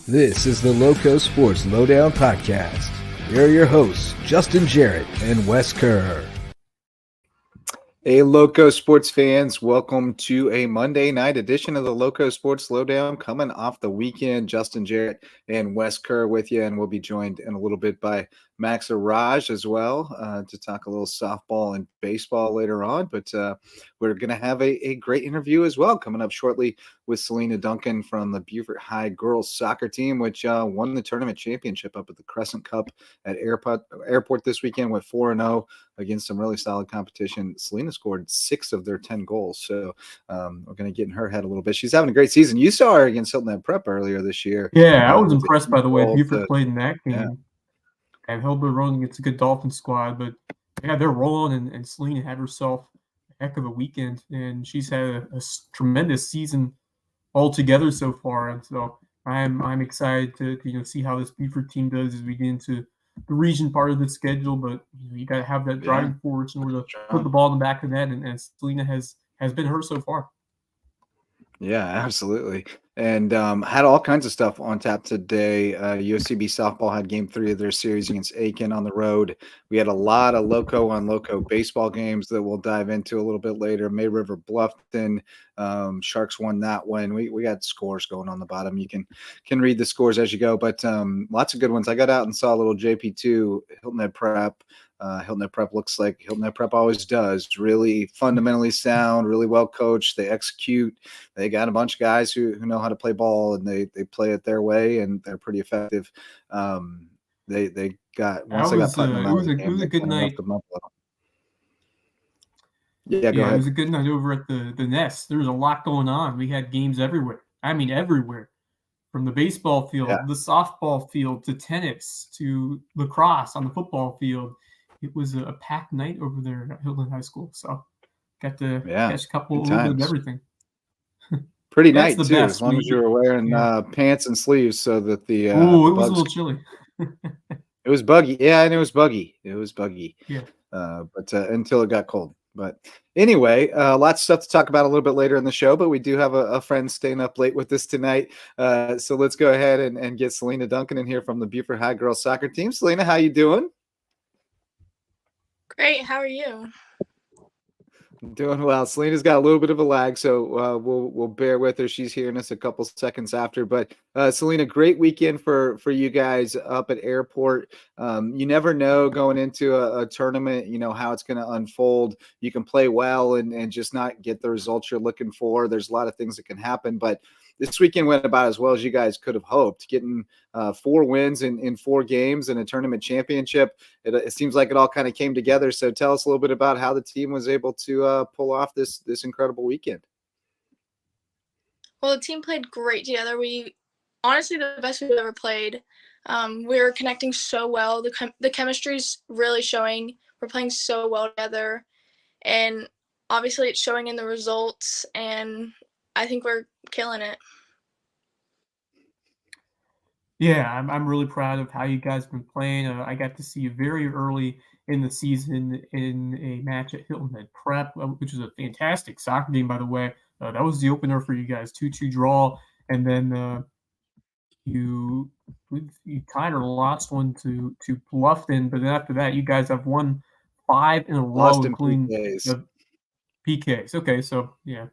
This is the LowcoSports Lowdown podcast. Here are your hosts, Justin Jarrett and Wes Kerr. Hey, Loco sports fans, welcome to a Monday night edition of the Loco Sports Lowdown. Coming off the weekend, Justin Jarrett and Wes Kerr with you, and we'll be joined in a little bit by Max Araj as well to talk a little softball and baseball later on. But we're going to have a great interview as well coming up shortly with Selena Duncan from the Beaufort High girls soccer team, which won the tournament championship up at the Crescent Cup at Airport this weekend with 4-0 against some really solid competition. Selena scored 6 of their 10 goals. So we're going to get in her head a little bit. She's having a great season. You saw her against Hilton Prep earlier this year. Yeah, I was impressed by the way Beaufort played in that game. Yeah. And held their own against a good Dolphin squad. But yeah, they're rolling, and Selena had herself a heck of a weekend. And she's had a tremendous season altogether so far. And so I'm excited to see how this Beaufort team does as we get into the region part of the schedule. But you got to have that driving force in order to put the ball in the back of the net. And Selena has been her so far. Yeah, absolutely. And had all kinds of stuff on tap today. USCB softball had game 3 of their series against Aiken on the road. We had a lot of Loco on Loco baseball games that we'll dive into a little bit later. May River Bluffton, Sharks won that one. We got scores going on the bottom. You can read the scores as you go, but lots of good ones. I got out and saw a little JP2 Hilton Head Prep. Hilton Head Prep looks like Hilton Head Prep always does. Really fundamentally sound, really well coached. They execute. They got a bunch of guys who know how to play ball, and they play it their way, and they're pretty effective. They got once they got Putnam out of the game, it was a good night. Yeah, go ahead. It was a good night over at the Nest. There was a lot going on. We had games everywhere. I mean, everywhere. From the baseball field, the softball field, to tennis, to lacrosse on the football field. It was a packed night over there at Hilton High School. So got to catch a little bit of everything. Pretty nice too, best. As long as you were wearing pants and sleeves so that the it was a little chilly. It was buggy. Yeah, and it was buggy. Yeah. But until it got cold. But anyway, lots of stuff to talk about a little bit later in the show, but we do have a friend staying up late with us tonight. So let's go ahead and get Selena Duncan in here from the Beaufort High girls soccer team. Selena, how you doing? Great. How are you? Doing well. Selena's got a little bit of a lag, so we'll bear with her. She's hearing us a couple seconds after. But Selena, great weekend for you guys up at Airport. You never know going into a tournament, how it's going to unfold. You can play well and just not get the results you're looking for. There's a lot of things that can happen, but this weekend went about as well as you guys could have hoped, getting 4 wins in 4 games and a tournament championship. It seems like it all kind of came together. So tell us a little bit about how the team was able to pull off this incredible weekend. Well, the team played great together. We honestly the best we've ever played. We were connecting so well. The chemistry's really showing. We're playing so well together, and obviously it's showing in the results. And I think we're killing it. Yeah, I'm really proud of how you guys have been playing. I got to see you very early in the season in a match at Hilton Head Prep, which was a fantastic soccer game, by the way. That was the opener for you guys, 2-2 draw, and then you kind of lost one to Bluffton, but then after that, you guys have won 5 in a row, including the PKs. Okay, so yeah.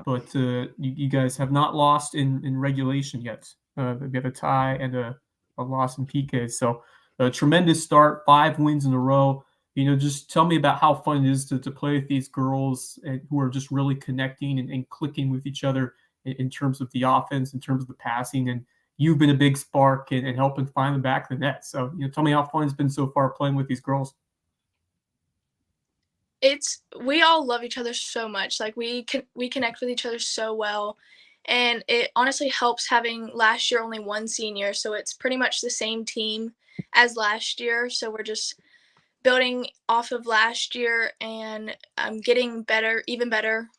But you guys have not lost in regulation yet. We have a tie and a loss in PKs. So a tremendous start, 5 wins in a row. Just tell me about how fun it is to play with these girls who are just really connecting and clicking with each other in terms of the offense, in terms of the passing. And you've been a big spark and helping find the back of the net. So tell me how fun it's been so far playing with these girls. We all love each other so much. Like we connect with each other so well, and it honestly helps having last year only 1 senior, so it's pretty much the same team as last year. So we're just building off of last year and getting better, even better,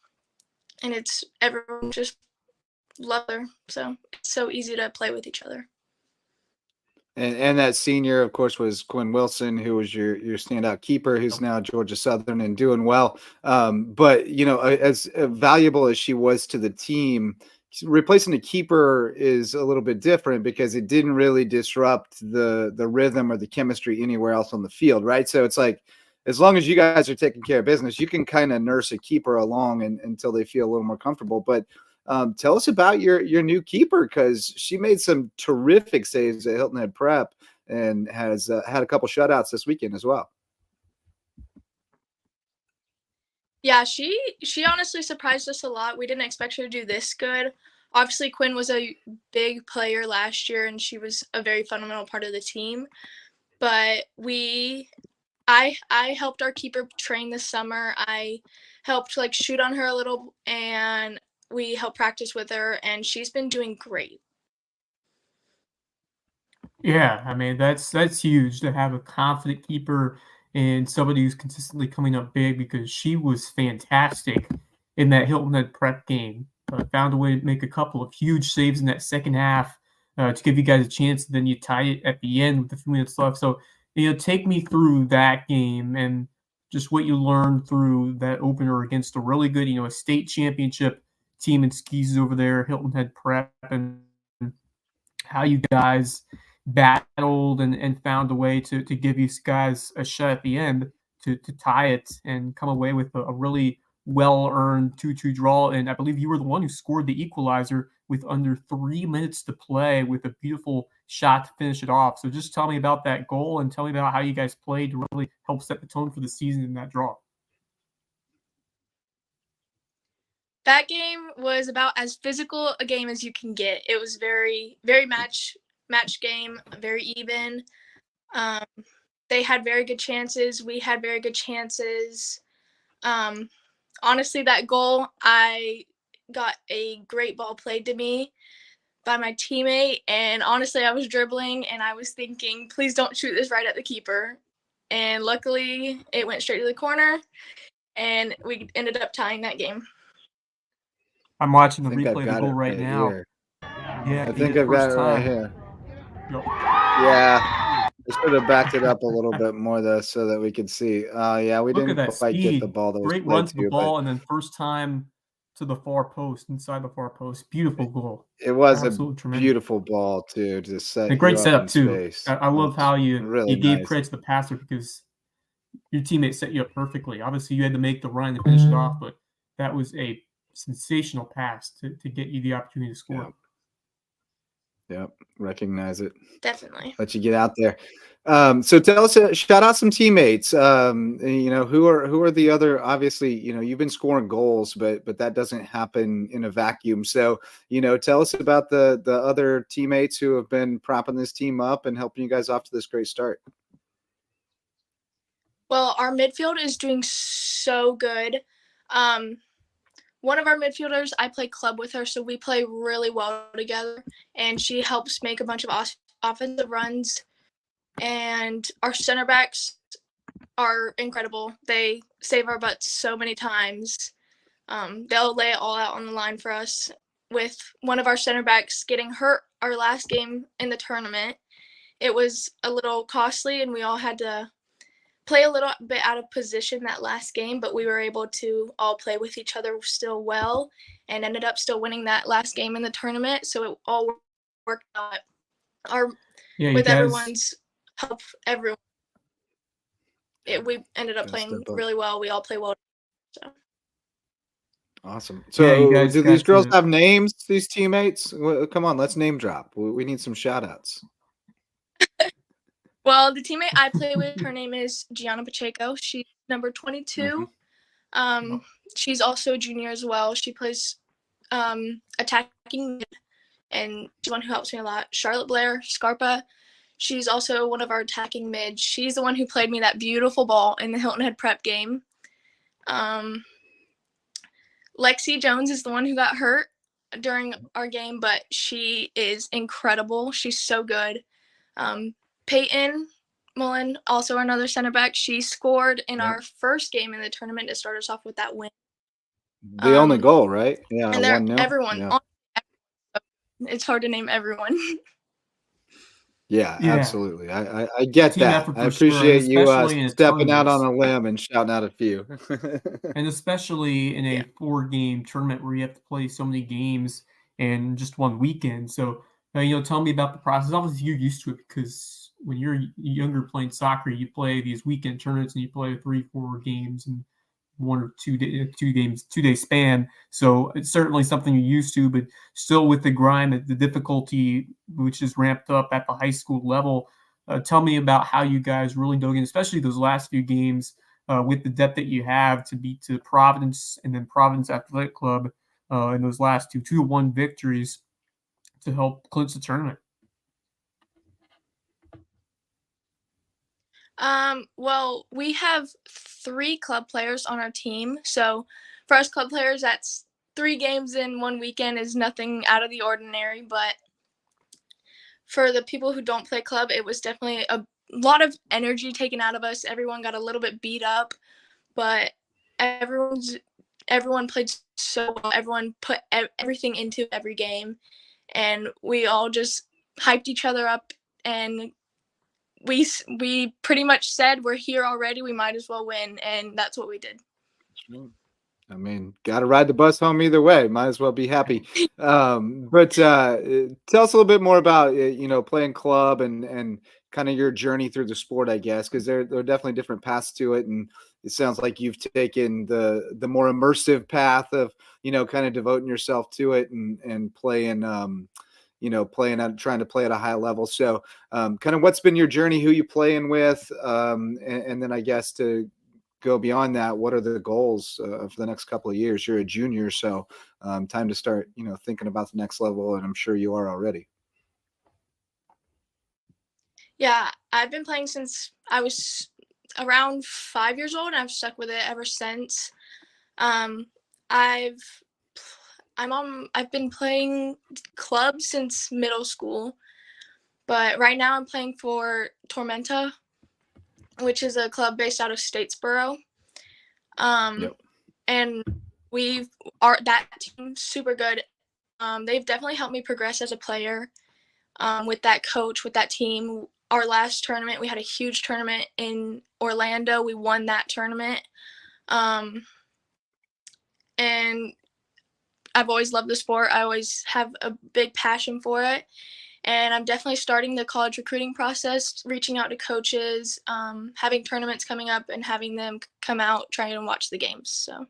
and everyone just love her. So it's so easy to play with each other. And that senior, of course, was Quinn Wilson, who was your standout keeper, who's now Georgia Southern and doing well. But, as valuable as she was to the team, replacing a keeper is a little bit different because it didn't really disrupt the rhythm or the chemistry anywhere else on the field, right? So it's like, as long as you guys are taking care of business, you can kind of nurse a keeper along until they feel a little more comfortable. But tell us about your new keeper, because she made some terrific saves at Hilton Head Prep and has had a couple shutouts this weekend as well. Yeah, she honestly surprised us a lot. We didn't expect her to do this good. Obviously, Quinn was a big player last year, and she was a very fundamental part of the team. But I helped our keeper train this summer. I helped like shoot on her a little, and we helped practice with her, and she's been doing great. Yeah, I mean that's huge to have a confident keeper and somebody who's consistently coming up big, because she was fantastic in that Hilton Head Prep game. Found a way to make a couple of huge saves in that second half to give you guys a chance. And then you tie it at the end with a few minutes left. So take me through that game and just what you learned through that opener against a really good, a state championship team in skis over there, Hilton Head Prep, and how you guys battled and found a way to give you guys a shot at the end to tie it and come away with a really well-earned 2-2 draw. And I believe you were the one who scored the equalizer with under 3 minutes to play with a beautiful shot to finish it off. So just tell me about that goal and tell me about how you guys played to really help set the tone for the season in that draw. That game was about as physical a game as you can get. It was very, very match game, very even. They had very good chances. We had very good chances. Honestly, that goal, I got a great ball played to me by my teammate. And honestly, I was dribbling and I was thinking, please don't shoot this right at the keeper. And luckily, it went straight to the corner and we ended up tying that game. I'm watching the replay of the goal right now. Here. Yeah, I think I've got it right here. Yep. Yeah, I should have backed it up a little bit more though, so that we could see. Yeah, we Look didn't at that quite speed. get the ball that was Great played run to the to, ball, and then first time to the far post, inside the far post. Beautiful goal. It was Absolutely a tremendous. beautiful ball too to set. And great you up setup in too. space. I love how you really gave nice. credit to the passer, because your teammate set you up perfectly. Obviously, you had to make the run to finish it off, but that was a sensational pass to get you the opportunity to score. Yep. Recognize it. Definitely. Let you get out there. So tell us, shout out some teammates. Who are the other? Obviously, you've been scoring goals, but that doesn't happen in a vacuum. So tell us about the other teammates who have been propping this team up and helping you guys off to this great start. Well, our midfield is doing so good. One of our midfielders, I play club with her, so we play really well together, and she helps make a bunch of offensive runs. And our center backs are incredible. They save our butts so many times. They'll lay it all out on the line for us. With one of our center backs getting hurt our last game in the tournament, it was a little costly, and we all had to play a little bit out of position that last game, but we were able to all play with each other still well and ended up still winning that last game in the tournament. So it all worked out. With everyone's help, we ended up playing really well. We all play well. So. Awesome. So yeah, do these girls have names, these teammates? Well, come on, let's name drop. We need some shout outs. Well, the teammate I play with, her name is Gianna Pacheco. She's number 22. Mm-hmm. She's also a junior as well. She plays attacking mid, and she's one who helps me a lot. Charlotte Blair Scarpa, she's also one of our attacking mid. She's the one who played me that beautiful ball in the Hilton Head Prep game. Lexi Jones is the one who got hurt during our game, but she is incredible. She's so good. Peyton Mullen, also another center back, she scored in our first game in the tournament to start us off with that win. The only goal, right? Yeah, and everyone. Yeah. It's hard to name everyone. Yeah, absolutely. I get that. I appreciate you stepping out on a limb and shouting out a few. And especially in a 4-game tournament where you have to play so many games, in just one weekend. So, tell me about the process. Obviously, you're used to it because when you're younger playing soccer, you play these weekend tournaments and you play 3-4 games and 2 day span. So it's certainly something you're used to, but still with the grind, the difficulty, which is ramped up at the high school level. Tell me about how you guys really dug in, especially those last few games with the depth that you have to beat to Providence and then Providence Athletic Club in those last 2-1 victories to help clinch the tournament. Well, we have 3 club players on our team. So for us club players, that's 3 games in one weekend is nothing out of the ordinary. But for the people who don't play club, it was definitely a lot of energy taken out of us. Everyone got a little bit beat up, but everyone played so well. Everyone put everything into every game, and we all just hyped each other up, and we pretty much said we're here already, we might as well win, and that's what we did. I mean, got to ride the bus home either way. Might as well be happy. But tell us a little bit more about playing club and kind of your journey through the sport, I guess, because there are definitely different paths to it, and it sounds like you've taken the more immersive path of kind of devoting yourself to it and playing. Trying to play at a high level. So kind of what's been your journey, who you playing with, and then I guess to go beyond that, what are the goals for the next couple of years? You're a junior, so time to start, thinking about the next level, and I'm sure you are already. Yeah, I've been playing since I was around 5 years old, and I've stuck with it ever since. I've been playing club since middle school, but right now I'm playing for Tormenta, which is a club based out of Statesboro. Yep. And that team's super good. They've definitely helped me progress as a player. With that coach, with that team. Our last tournament, we had a huge tournament in Orlando. We won that tournament. And I've always loved the sport. I always have a big passion for it. And I'm definitely starting the college recruiting process, reaching out to coaches, having tournaments coming up and having them come out, trying to watch the games. So,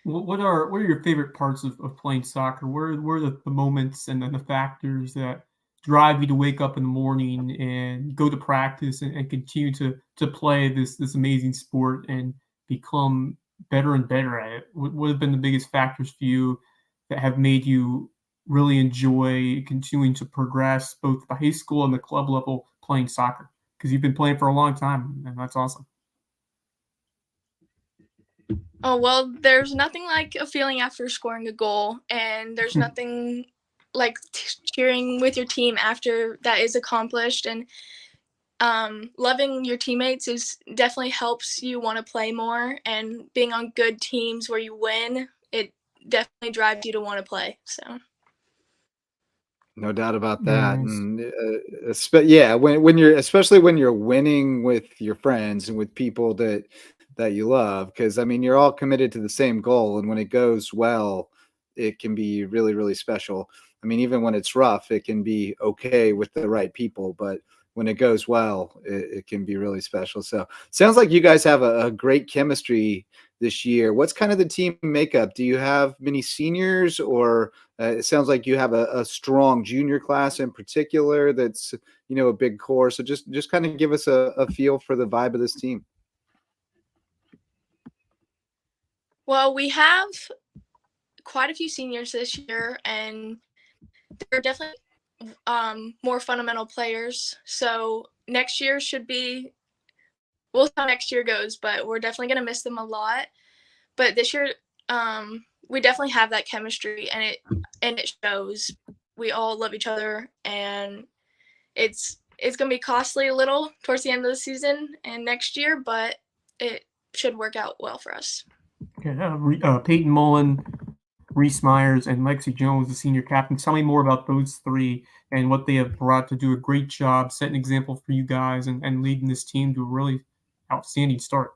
what are your favorite parts of playing soccer? Where are the moments and then the factors that drive you to wake up in the morning and go to practice and continue to play this amazing sport and become better and better at it? What have been the biggest factors for you that have made you really enjoy continuing to progress both at the high school and the club level playing soccer? Because you've been playing for a long time, and that's awesome. oh, well, there's nothing like a feeling after scoring a goal, and there's nothing like cheering with your team after that is accomplished. And loving your teammates definitely helps you want to play more, and being on good teams where you win, it definitely drives you to want to play. So No doubt about Very that. nice. And yeah, when you're, especially when you're winning with your friends and with people that you love, because I mean you're all committed to the same goal, and when it goes well, it can be really, really special. I mean, even when it's rough, it can be okay with the right people, but when it goes well, it can be really special. So sounds like you guys have a great chemistry this year. What's kind of the team makeup? Do you have many seniors, or it sounds like you have a strong junior class in particular that's a big core? So just kind of give us a feel for the vibe of this team. well, we have quite a few seniors this year, and they're definitely more fundamental players. So next year we'll see how next year goes, but we're definitely going to miss them a lot. But this year, we definitely have that chemistry, and it shows. We all love each other, and it's going to be costly a little towards the end of the season and next year, but it should work out well for us. Okay, Peyton Mullen, Reese Myers, and Lexi Jones, the senior captain. Tell me more about those three and what they have brought to do a great job, set an example for you guys, and leading this team to a really outstanding start.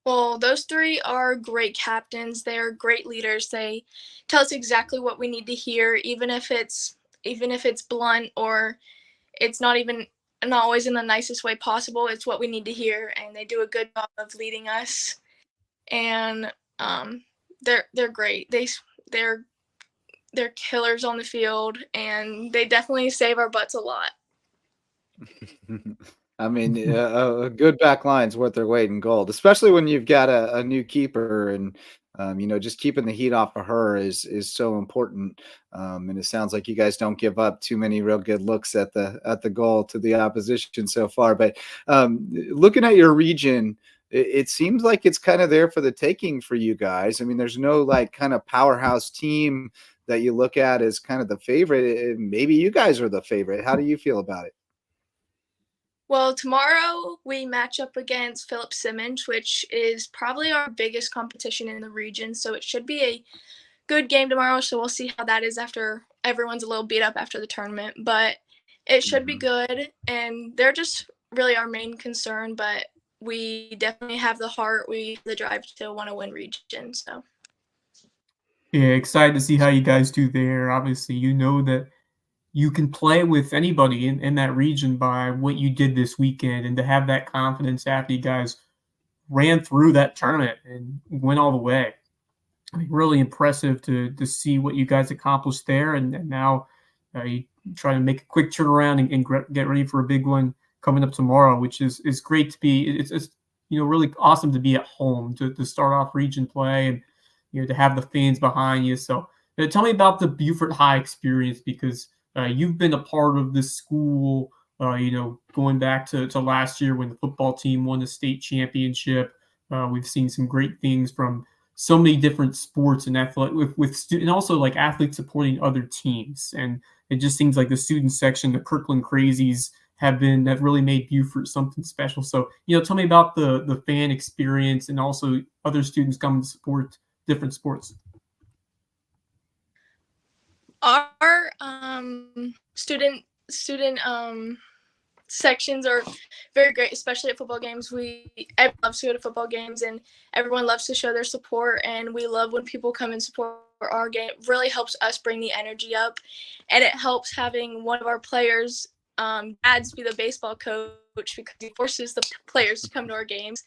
Well, those three are great captains. They are great leaders. They tell us exactly what we need to hear, even if it's blunt or it's not always in the nicest way possible. It's what we need to hear, and they do a good job of leading us. And they're great. They're they're killers on the field, and they definitely save our butts a lot. I mean, a good back line's worth their weight in gold, especially when you've got a new keeper and, just keeping the heat off of her is so important. And it sounds like you guys don't give up too many real good looks at the goal to the opposition so far. But looking at your region, it seems like it's kind of there for the taking for you guys. I mean, there's no like kind of powerhouse team that you look at as kind of the favorite. Maybe you guys are the favorite. How do you feel about it? Well, tomorrow we match up against Philip Simmons, which is probably our biggest competition in the region. So it should be a good game tomorrow. So we'll see how that is after everyone's a little beat up after the tournament. But it should be good. And they're just really our main concern. But we definitely have the heart, the drive to want to win region. So Yeah, excited to see how you guys do there. Obviously, you know that you can play with anybody in that region by what you did this weekend, and to have that confidence after you guys ran through that tournament and went all the way. I mean, really impressive to see what you guys accomplished there, and now you try to make a quick turnaround and get ready for a big one coming up tomorrow, which is great to be. It's really awesome to be at home to start off region play and to have the fans behind you. So tell me about the Beaufort High experience because you've been a part of this school. Going back to last year when the football team won the state championship. We've seen some great things from so many different sports and athletic and also like athletes supporting other teams. And it just seems like the student section, the Kirkland Crazies, have really made Beaufort something special. So, tell me about the fan experience and also other students coming to support different sports. our student sections are very great, especially at football games. Everyone loves to go to football games, and everyone loves to show their support. And we love when people come and support our game. It really helps us bring the energy up, and it helps having one of our players' dads be the baseball coach because he forces the players to come to our games.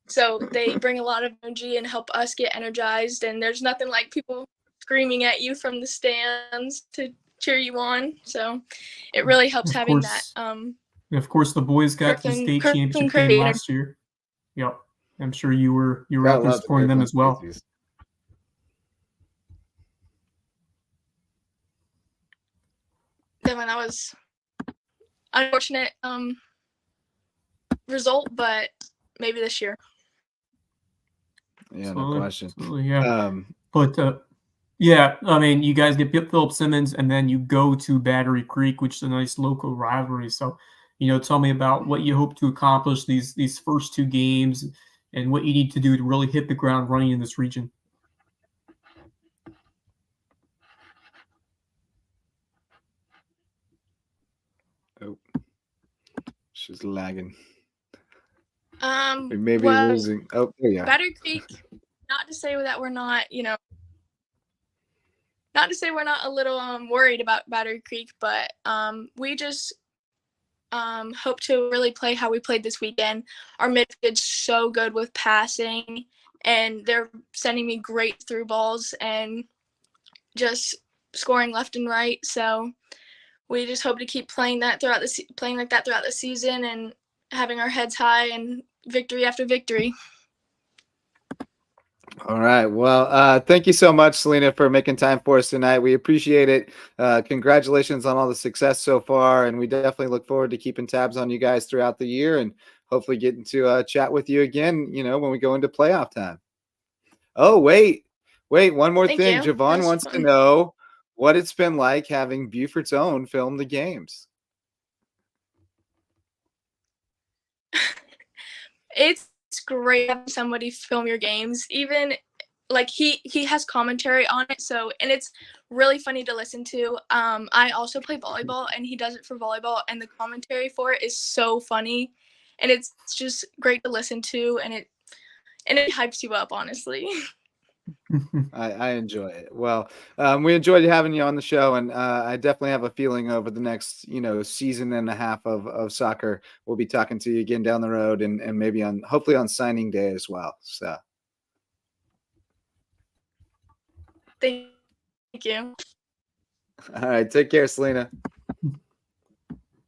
So they bring a lot of energy and help us get energized. And there's nothing like people screaming at you from the stands to cheer you on. So it really helps having that. Of course, the boys got to the state championship game last year. Yep, I'm sure you were out there supporting them as well. Then that was unfortunate result, but maybe this year. Yeah, no question. Absolutely, yeah. Yeah, I mean, you guys get Philip Simmons, and then you go to Battery Creek, which is a nice local rivalry. So, tell me about what you hope to accomplish these first two games and what you need to do to really hit the ground running in this region. Oh, she's lagging. We may be losing. Oh, there you go. Battery Creek, not to say that we're not, not to say we're not a little worried about Battery Creek, but we just hope to really play how we played this weekend. Our midfield's so good with passing, and they're sending me great through balls and just scoring left and right. So we just hope to keep playing like that throughout the season and having our heads high and victory after victory. All right. Well, thank you so much, Selena, for making time for us tonight. We appreciate it. Congratulations on all the success so far, and we definitely look forward to keeping tabs on you guys throughout the year and hopefully getting to chat with you again, when we go into playoff time. Oh, wait, one more thing. Javon wants to know what it's been like having Beaufort's own film the games. It's great having somebody film your games. Even like he has commentary on it, and it's really funny to listen to. I also play volleyball, and he does it for volleyball, and the commentary for it is so funny, and it's just great to listen to. And and it hypes you up, honestly. I enjoy it. Well, we enjoyed having you on the show, and I definitely have a feeling over the next, season and a half of soccer, we'll be talking to you again down the road, and maybe hopefully on signing day as well. So, Thank you. all right, take care, Selena.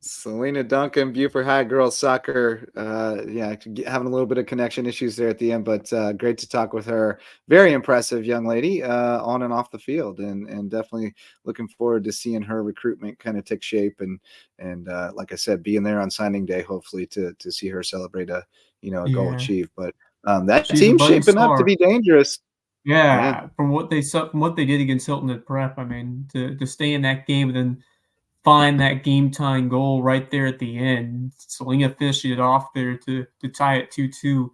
Selena Duncan, Beaufort High girls soccer. Having a little bit of connection issues there at the end, but great to talk with her. Very impressive young lady on and off the field, and definitely looking forward to seeing her recruitment kind of take shape. And like I said, being there on signing day, hopefully to see her celebrate a goal achieved. But that team's shaping up to be dangerous. Yeah, from what they did against Hilton at Prep, I mean, to stay in that game and then find that game-tying goal right there at the end. Selena finishing it off there to tie it 2-2.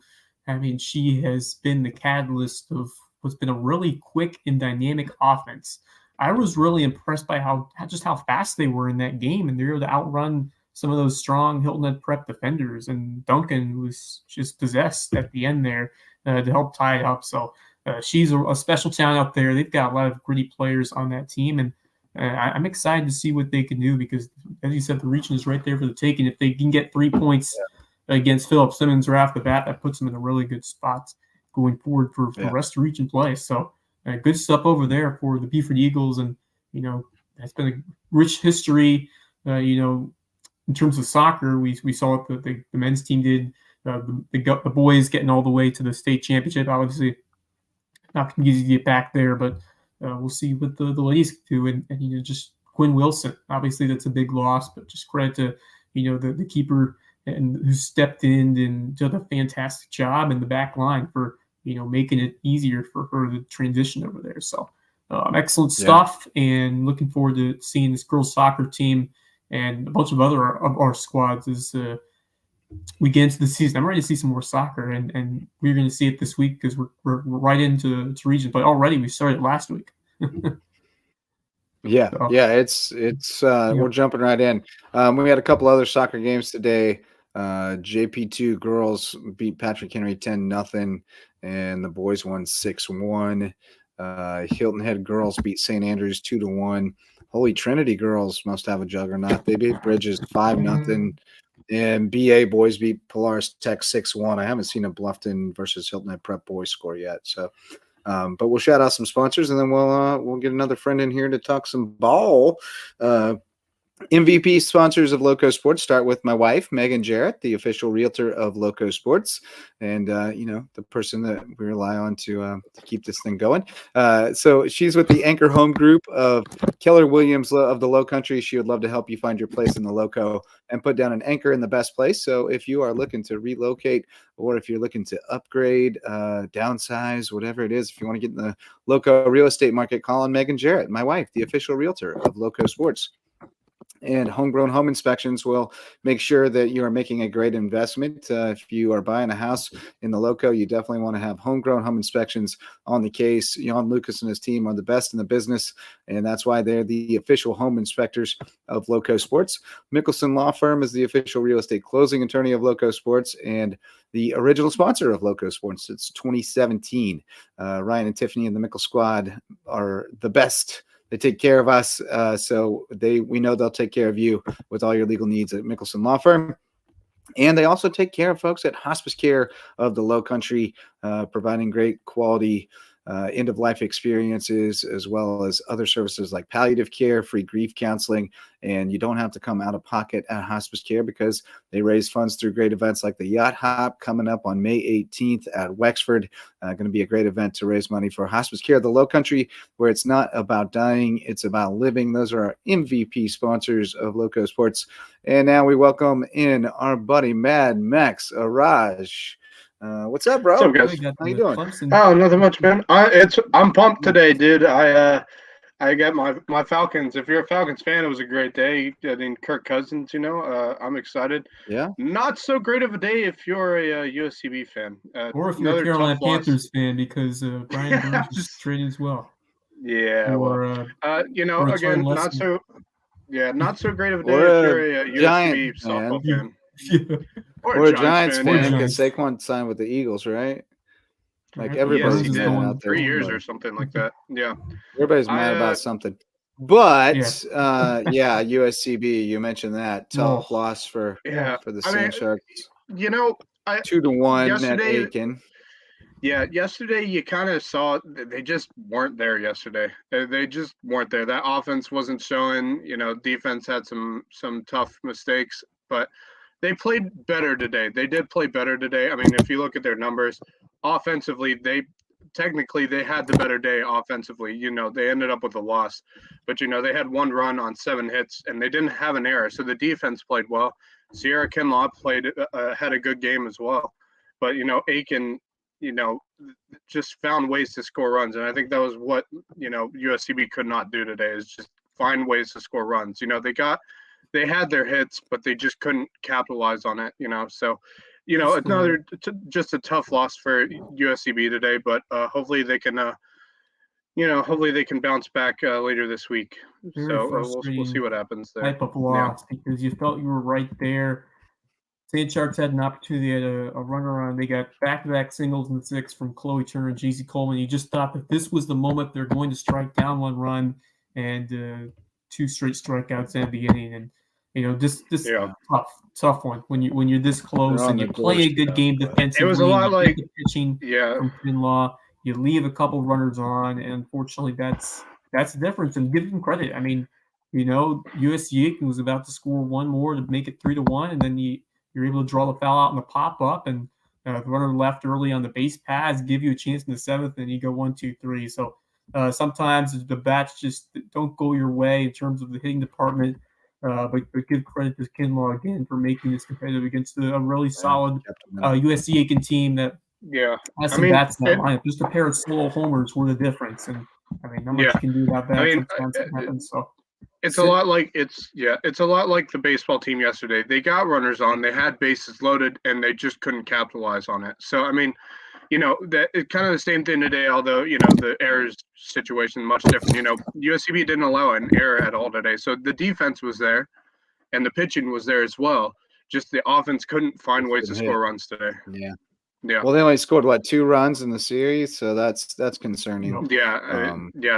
I mean, she has been the catalyst of what's been a really quick and dynamic offense. I was really impressed by how fast they were in that game, and they were able to outrun some of those strong Hilton Head Prep defenders. And Duncan was just possessed at the end there to help tie it up. So she's a special talent out there. They've got a lot of gritty players on that team, and I'm excited to see what they can do because, as you said, the region is right there for the taking. If they can get 3 points against Philip Simmons right off the bat, that puts them in a really good spot going forward for the rest of region play. So good stuff over there for the Beaufort Eagles. And, that's been a rich history, in terms of soccer. We saw what the men's team did. The boys getting all the way to the state championship. Obviously, not easy to get back there, but we'll see what the ladies do, and just Quinn Wilson. Obviously, that's a big loss, but just credit to the keeper and who stepped in and did a fantastic job in the back line for making it easier for her to transition over there. So excellent stuff, and looking forward to seeing this girls soccer team and a bunch of other of our squads as we get into the season. I'm ready to see some more soccer, and we're going to see it this week because we're right into region play already. We started last week. It's we're jumping right in. We had a couple other soccer games today. JP2 girls beat Patrick Henry 10-0, and the boys won 6-1. Hilton Head girls beat St. Andrews 2-1. Holy Trinity girls must have a juggernaut. They beat Bridges 5-0. And BA boys beat Polaris Tech 6-1. I haven't seen a Bluffton versus Hilton Head Prep boys score yet. So, but we'll shout out some sponsors, and then we'll get another friend in here to talk some ball. MVP sponsors of LowcoSports start with my wife, Megan Jarrett, the official realtor of LowcoSports, and the person that we rely on to keep this thing going. So she's with the Anchor Home Group of Keller Williams of the Low Country. She would love to help you find your place in the Lowco and put down an anchor in the best place. So if you are looking to relocate, or if you're looking to upgrade, downsize, whatever it is, if you want to get in the Lowco real estate market, call on Megan Jarrett, my wife, the official realtor of LowcoSports. And Homegrown Home Inspections will make sure that you are making a great investment. If you are buying a house in the Lowco, you definitely want to have Homegrown Home Inspections on the case. Jan Lucas and his team are the best in the business, and that's why they're the official home inspectors of LowcoSports. Mickelson Law Firm is the official real estate closing attorney of LowcoSports and the original sponsor of LowcoSports since 2017. Ryan and Tiffany and the Mickle Squad are the best. They take care of us, so we know they'll take care of you with all your legal needs at Mickelson Law Firm. And they also take care of folks at Hospice Care of the Low Country, providing great quality end-of-life experiences, as well as other services like palliative care, free grief counseling, and you don't have to come out of pocket at Hospice Care because they raise funds through great events like the Yacht Hop coming up on May 18th at Wexford. Going to be a great event to raise money for Hospice Care of the Low Country, where it's not about dying, it's about living. Those are our MVP sponsors of LowcoSports. And now we welcome in our buddy Mad Max Araj. What's up, bro? What's up, guys? How you doing? Oh, nothing much, man. I'm pumped today, dude. I got my Falcons. If you're a Falcons fan, it was a great day. Getting Kirk Cousins, I'm excited. Yeah. Not so great of a day if you're a USCB fan. Or if you're a Carolina Panthers fan, because Brian Burns is traded as well. Yeah. Again, not so great of a day or if you're a USCB softball fan. Or a Giants fan, because Saquon signed with the Eagles, right? Like Yes, everybody's he is did. mad going. out there. 3 years or something like that. Yeah. Everybody's I, mad about something. But Yeah. USCB, you mentioned that tough Oh, loss for yeah. the I mean, Sand Sharks, you know, 2-1 at yesterday, Aiken. yeah, yesterday you kind of saw they just weren't there yesterday. They just weren't there. That offense wasn't showing. Defense had some tough mistakes, but they played better today. They did play better today. I mean, if you look at their numbers, offensively, they had the better day offensively. They ended up with a loss, but they had one run on 7 hits and they didn't have an error. So the defense played well. Sierra Kinlaw had a good game as well, but Aiken, just found ways to score runs, and I think that was what USCB could not do today, is just find ways to score runs. They had their hits, but they just couldn't capitalize on it. So just a tough loss for USCB today, but hopefully they can bounce back later this week. very So we'll see frustrating what happens there. type of loss because you felt you were right there. Sand Sharks had an opportunity at a runner on. They got back-to-back singles in the 6th from Chloe Turner and JC Coleman. You just thought that this was the moment they're going to strike down one run, and 2 straight strikeouts in the inning. And this tough one when you're this close and you play a good game defensively. It was a lot like the pitching from Kinlaw. You leave a couple runners on, and unfortunately, that's the difference. And give them credit. I mean, USC Aiken was about to score one more to make it 3-1, and then you're able to draw the foul out in the pop-up, and the runner left early on the base paths, give you a chance in the 7th, and you go 1-2-3. So sometimes the bats just don't go your way in terms of the hitting department, but give credit to Kinlaw again for making this competitive against a really solid USC Aiken team that has some bats in that lineup. Just a pair of solo homers were the difference, and I mean, not much you can do about that. Sometimes it happens. So. It's a lot like the baseball team yesterday. They got runners on, they had bases loaded, and they just couldn't capitalize on it. So I mean, that it's kind of the same thing today. Although the errors situation much different. USCB didn't allow an error at all today, so the defense was there, and the pitching was there as well. Just the offense couldn't find ways to score runs today. Yeah. Well, they only scored 2 runs in the series, so that's concerning. Yeah,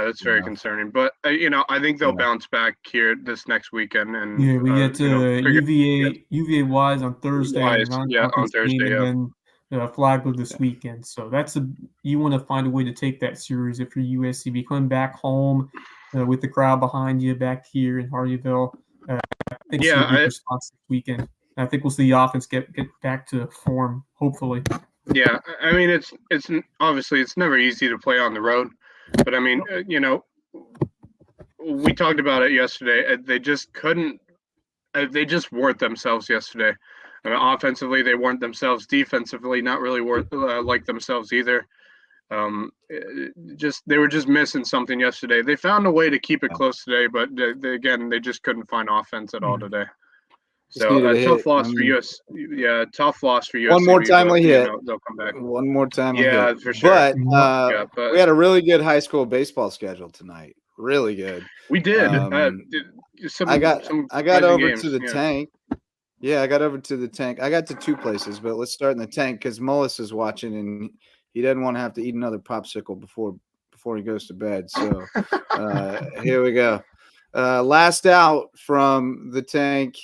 that's very concerning. But I think they'll bounce back here this next weekend. And we get UVA Wise on Thursday, on Thursday, and then Flagler this weekend. So you want to find a way to take that series if you're USCB coming back home with the crowd behind you back here in Hardyville. I think it's a good response this weekend. I think we'll see the offense get back to form, hopefully. Yeah, I mean, it's obviously it's never easy to play on the road, but I mean, we talked about it yesterday. They just couldn't. They just weren't themselves yesterday. I mean, offensively, they weren't themselves. Defensively, not really like themselves either. They were just missing something yesterday. They found a way to keep it close today, but they just couldn't find offense at all today. So tough loss for US. Yeah, tough loss for US. One more timely hit. They'll come back. One more timely hit. Yeah, for sure. But we had a really good high school baseball schedule tonight. Really good. We did. I got over to the tank. Yeah, I got over to the tank. I got to 2 places, but let's start in the tank because Mullis is watching and he doesn't want to have to eat another popsicle before he goes to bed. So here we go. Last out from the tank.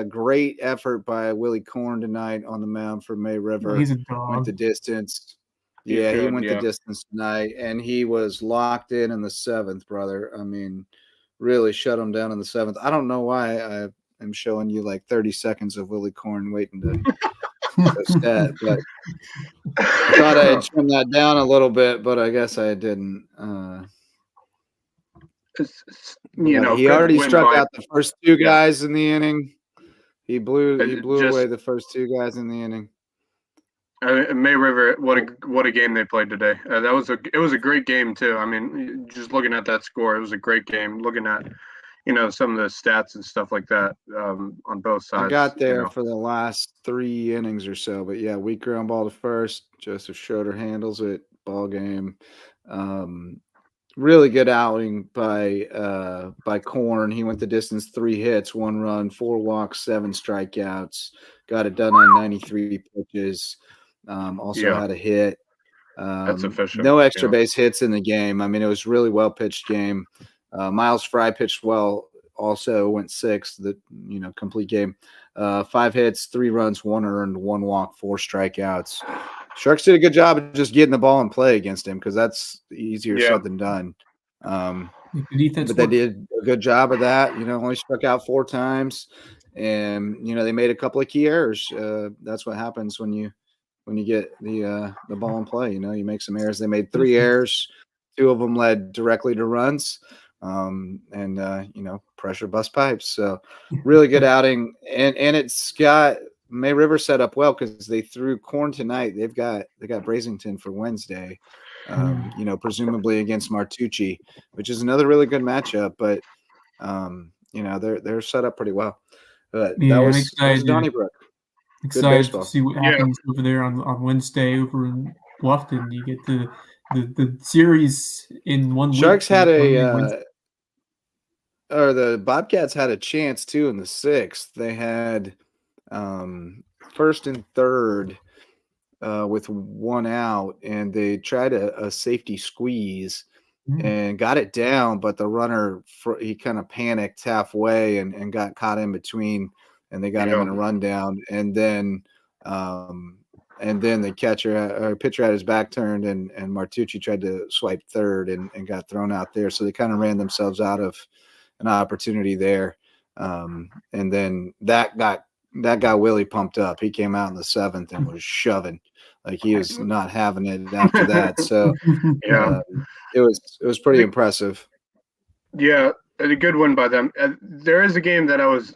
Great effort by Willie Korn tonight on the mound for May River. He's a dog. Went the distance. He went the distance tonight, and he was locked in the 7th, brother. I mean, really shut him down in the 7th. I don't know why I am showing you like 30 seconds of Willie Korn waiting to go stat, but I thought I had trimmed that down a little bit, but I guess I didn't. He already struck out the first 2 guys in the inning. He blew away the first 2 guys in the inning. May River, what a game they played today. It was a great game too. I mean, just looking at that score, it was a great game. Looking at some of the stats and stuff like that on both sides. I got there for the last 3 innings or so, but yeah, weak ground ball to first. Joseph Schroeder handles it. Ball game. Really good outing by Korn. He went the distance, 3 hits, 1 run, 4 walks, 7 strikeouts. Got it done on 93 pitches. Also had a hit. That's efficient. No extra base hits in the game. I mean, it was really well pitched game. Miles Fry pitched well. Also went sixth. The complete game. 5 hits, 3 runs, 1 earned, 1 walk, 4 strikeouts. Sharks did a good job of just getting the ball in play against him because that's easier said than done. But they did a good job of that. Only struck out 4 times, and they made a couple of key errors. That's what happens when you get the ball in play. You make some errors. They made 3 errors. 2 of them led directly to runs, and pressure bust pipes. So really good outing, and it's got May River set up well because they threw Corn tonight. They got Brazington for Wednesday. Presumably against Martucci, which is another really good matchup. But they're set up pretty well. But that was Donnybrook. Excited to see what happens over there on Wednesday over in Bluffton. You get the series in 1 week. Sharks had the Bobcats had a chance too in the 6th. They had first and third with 1 out, and they tried a safety squeeze and got it down, but the runner he kind of panicked halfway and got caught in between, and they got him in a rundown, and then the pitcher had his back turned, and Martucci tried to swipe third and got thrown out there, so they kind of ran themselves out of an opportunity there, and then that got Willie pumped up. He came out in the 7th and was shoving. Like he was not having it after that. So it was pretty impressive. Yeah, a good one by them. There is a game that I was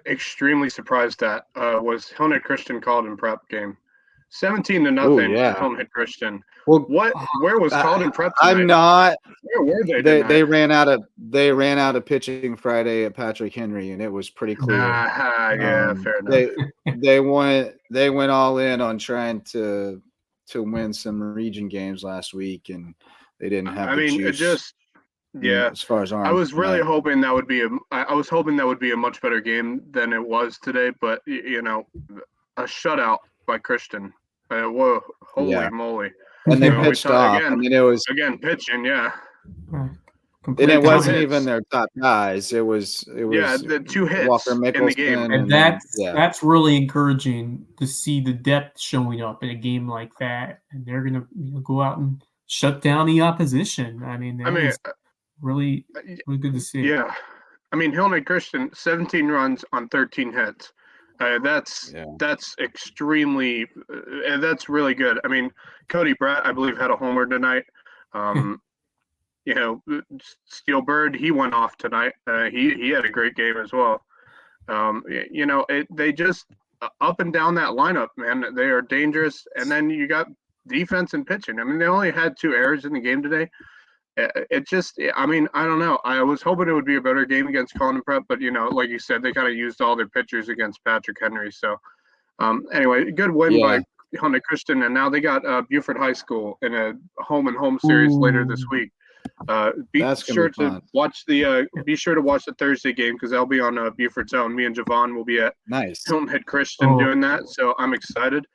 extremely surprised at. Was Hillnet Christian Colden Prep game, 17-0. Hillnet Christian. Well, where was Colden Prep tonight? I'm not. Where were they? They ran out of pitching Friday at Patrick Henry, and it was pretty clear. Fair enough. They went all in on trying to win some region games last week, and they didn't have the juice. As far as I was really hoping that would be a much better game than it was today, but a shutout by Christian. Whoa, holy moly! And they pitched off. Again, I mean, it was pitching. And it wasn't even their top guys. It was the 2 hits Walker in the game, and that's really encouraging to see the depth showing up in a game like that, and they're gonna go out and shut down the opposition. I mean, it's really good to see. Yeah, I mean, Hillnet Christian 17 runs on 13 hits. That's extremely that's really good. I mean, Cody Brett, I believe, had a homer tonight. Steelbird, he went off tonight. He had a great game as well. They just up and down that lineup, man. They are dangerous. And then you got defense and pitching. I mean, they only had 2 errors in the game today. I don't know. I was hoping it would be a better game against Colin Prep, but like you said, they kind of used all their pitchers against Patrick Henry. So, anyway, good win by Hillnet Christian, and now they got Beaufort High School in a home series later this week. Be sure to watch the Thursday game because I'll be on Beaufort's own. Me and Javon will be at Hillnet Christian doing that, so I'm excited.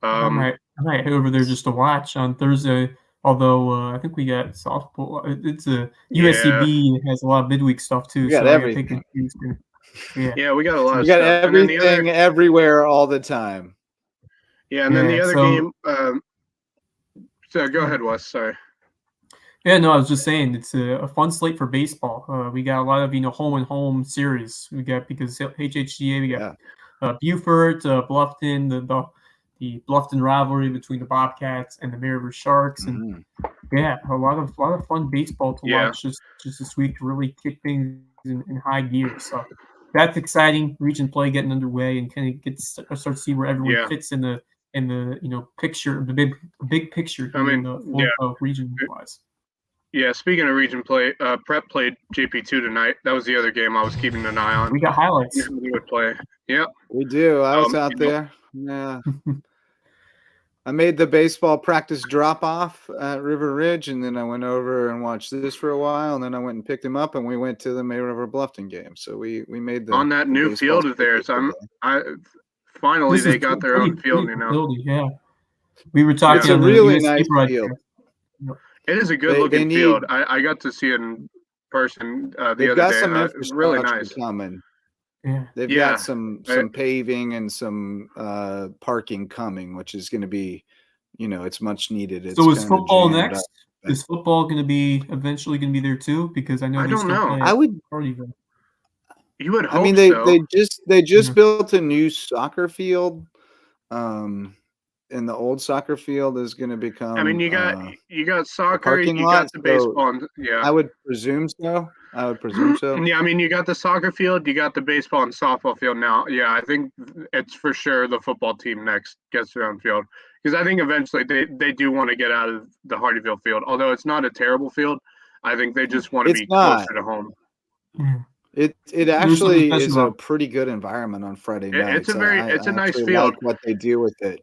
I might head over there just to watch on Thursday. Although I think we got softball. It's a USCB that has a lot of midweek stuff too. We got everything. We got a lot of stuff. We got everything everywhere all the time. Yeah, and then the other game. So go ahead, Wes. Sorry. Yeah, no, I was just saying it's a fun slate for baseball. We got a lot of home and home series. We got because HHGA. We got Beaufort, Bluffton, the Bluffton rivalry between the Bobcats and the May River Sharks, and a lot of fun baseball to watch just this week to really kick things in high gear. So that's exciting. Region play getting underway and kind of start to see where everyone fits in the picture, the big picture. I mean, region wise. Yeah, speaking of region play, Prep played JP2 tonight. That was the other game I was keeping an eye on. We got highlights. We would play. Yep. We do. I was out there. Yeah. I made the baseball practice drop off at River Ridge, and then I went over and watched this for a while, and then I went and picked him up, and we went to the May River Bluffton game. So we made on that new field of theirs. Finally they got their own field, Yeah. We were talking It's a on the really USC nice broadcast. field. It is a good They looking need. field. I got to see it in person the They've other got day. some Really infrastructure nice. coming. Yeah. They've Yeah. got some paving and some parking coming, which is going to be, it's much needed. It's So is kinda football jammed next? up. Is football going to be eventually going to be there too? Because I know I they don't still know. play I at would. Cardigan. You would I mean, hope so. they just Yeah. built a new soccer field. And the old soccer field is going to become. I mean, you got soccer, parking you lot, got the so baseball. Yeah. I would presume so. Yeah, I mean, you got the soccer field, you got the baseball and softball field now. Yeah, I think it's for sure the football team next gets their own field because I think eventually they do want to get out of the Hardyville field. Although it's not a terrible field, I think they just want to It's be not. closer to home. Yeah. It There's something actually special is a about pretty good environment on Friday It's nights. a I nice actually field. like what they do with it.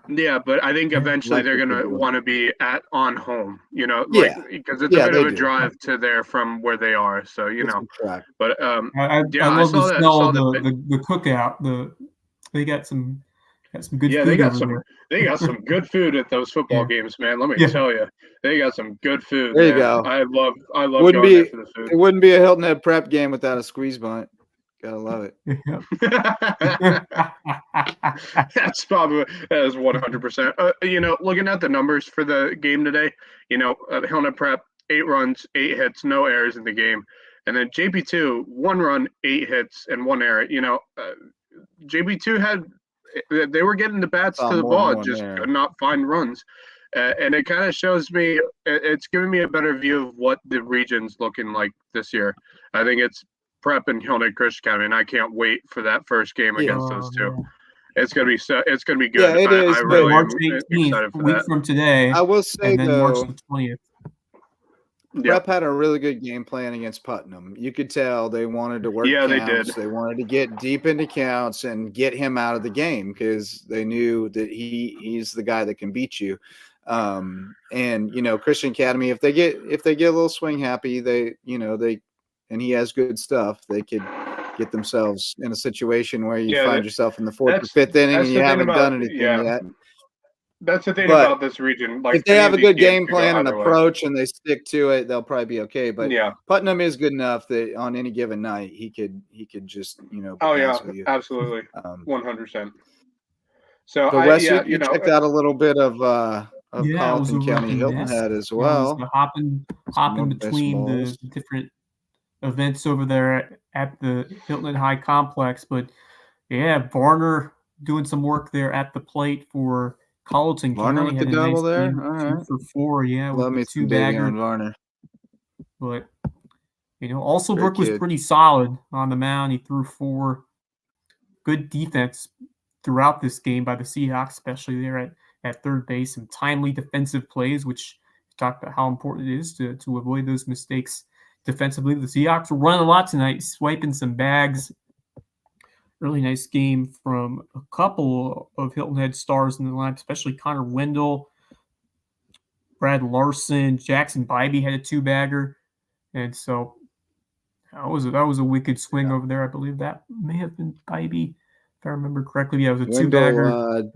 Yeah, but I think eventually Like they're what they gonna do. want to be on home. Yeah. Because it's a Yeah, bit they of a do. drive to there from where they are. So It's a track. but I yeah, I love the saw that. smell Saw of that. the cookout. They got some good Yeah, food over there. they got some good food at those football Yeah. games, man. Let me Yeah. tell you, they got some good food. There you Man. go. I love Wouldn't going there be for the food. it wouldn't be a Hilton Head prep game without a squeeze bunt. Gotta love it. Yeah. That is 100%. Looking at the numbers for the game today, Hilton Prep 8 runs, 8 hits, no errors in the game, and then JP2 1 run, 8 hits, and 1 error. JP2 they were getting the bats Saw to the more than ball, one just there. could not find runs. And it kind of shows me, it's giving me a better view of what the region's looking like this year. I think it's Prep and Hilton Christian County, and I can't wait for that first game against those two. Yeah. It's gonna be good. Yeah, it is, I but really March am 18th, excited a for week that. from today, I will say and then March though, the 20th. Yeah, Prep had a really good game plan against Putnam. You could tell they wanted to work Yeah, they counts. did. They wanted to get deep into counts and get him out of the game because they knew that he's the guy that can beat you. And Christian Academy, if they get a little swing happy, and he has good stuff, they could get themselves in a situation where you Yeah, find yourself in the fourth or that's fifth inning that's and the you thing haven't about done anything yet. That's the thing But about this region. Like if they any have of a these good games game could go plan and either way. approach and they stick to it, they'll probably be okay. But Yeah. Putnam is good enough that on any given night he could just Oh yeah, with you. absolutely, 100%. So So Wes, yeah, you checked out a little bit of Yeah, I was Colleton over County in Hilton Ness. Head as I was well. hopping more between the baseballs. different events over there at the Hilton High complex. But yeah, Varner doing some work there at the plate for Colleton Varner County. with Had the a nice double there. game, All 2 right. for 4. Yeah, Love with me the some Davey 2-bagger. on Varner. But also Great Brook was kid. pretty solid on the mound. He threw 4. Good defense throughout this game by the Seahawks, especially there at third base, and timely defensive plays, which talked about how important it is to avoid those mistakes defensively. The Seahawks were running a lot tonight, swiping some bags. Really nice game from a couple of Hilton Head stars in the line, especially Connor Wendell, Brad Larson, Jackson Bybee had a 2-bagger, and so that was a wicked swing over there. I believe that may have been Bybee, if I remember correctly. Yeah, it was a 2-bagger.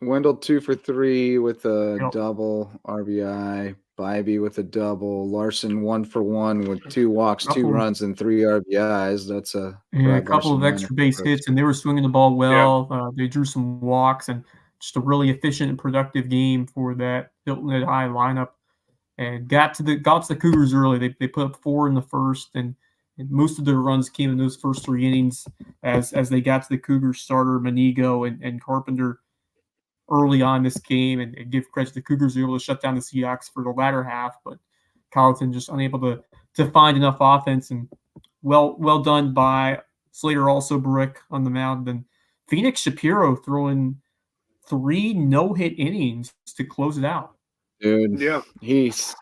Wendell 2 for 3 with a double RBI. Bybee with a double. Larson 1 for 1 with 2 walks, 2 runs, and 3 RBIs. That's a couple of extra base hits, and they were swinging the ball well. Yeah. They drew some walks, and just a really efficient and productive game for that Hilton Head High lineup. And got to the Cougars early. They put up 4 in the first, and most of their runs came in those first 3 innings as they got to the Cougars starter Manigo and Carpenter early on this game, and give credit to the Cougars. They were able to shut down the Seahawks for the latter half, but Colleton just unable to find enough offense. And well done by Slater, also Brick on the mound. And Phoenix Shapiro throwing 3 no-hit innings to close it out. Dude, yeah, he's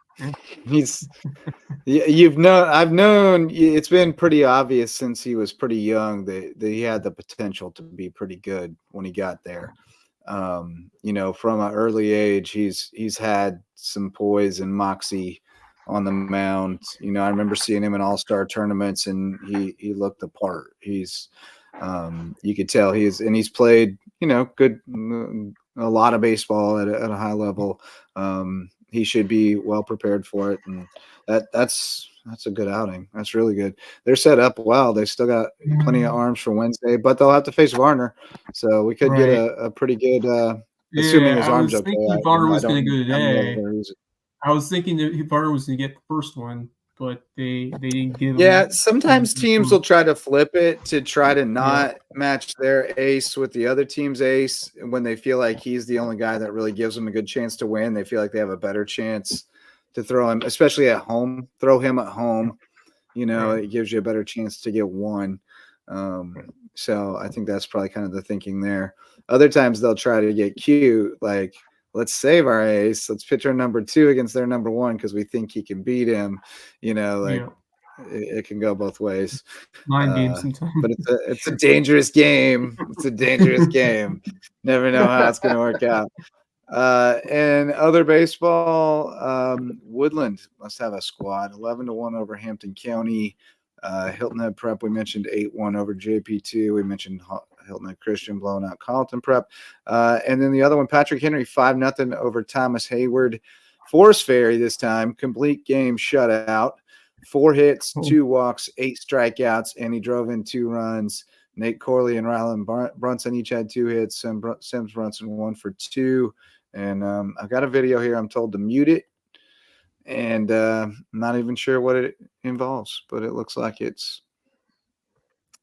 I've known it's been pretty obvious since he was pretty young that he had the potential to be pretty good when he got there. From an early age, he's had some poise and moxie on the mound. I remember seeing him in all-star tournaments, and he looked the part. He's you could tell he's played good a lot of baseball at a high level. He should be well prepared for it, and that's a good outing. That's really good. They're set up well. They still got plenty of arms for Wednesday, but they'll have to face Varner, so we could get a pretty good. Assuming his I arm's was okay. thinking Varner was going to go have no today. other reason. I was thinking that Varner was going to get the first one, but they didn't give him. Yeah, sometimes teams will try to flip it to try to not match their ace with the other team's ace when they feel like he's the only guy that really gives them a good chance to win. They feel like they have a better chance to throw him, especially at home. Throw him at home. It gives you a better chance to get one. So I think that's probably kind of the thinking there. Other times they'll try to get cute, like, let's save our ace. Let's pitch our number 2 against their number 1 because we think he can beat him. It can go both ways. Mind game sometimes. But it's a dangerous game. It's a dangerous game. Never know how it's going to work out. And other baseball, Woodland must have a squad. 11-1 over Hampton County. Hilton Head Prep, we mentioned 8-1 over JP2. We mentioned Hilton Head Christian blowing out Carleton Prep. And then the other one, Patrick Henry, 5-0 over Thomas Hayward. Forest Ferry this time, complete game shutout. 4 hits, 2 walks, 8 strikeouts, and he drove in 2 runs. Nate Corley and Rylan Brunson each had 2 hits. Sims Brunson 1 for 2. And I've got a video here. I'm told to mute it. And I'm not even sure what it involves, but it looks like it's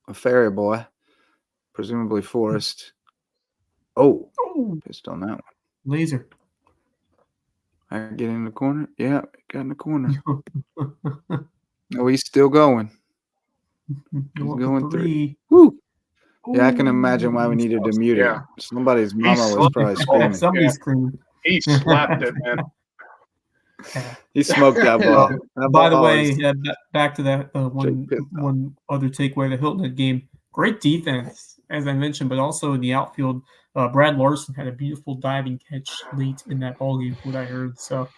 a fairy boy, presumably Forrest. Oh, pissed on that one. Laser. I get in the corner. Yeah, got in the corner. Oh, he's still going. He's going 3. Woo! Yeah, I can imagine why we needed to mute it. Somebody's mama was probably screaming. Somebody's screaming. He slapped it, man. He smoked that ball. By the way, back to that one other takeaway, the Hilton Head game. Great defense, as I mentioned, but also in the outfield, Brad Larson had a beautiful diving catch late in that ball game, what I heard. So,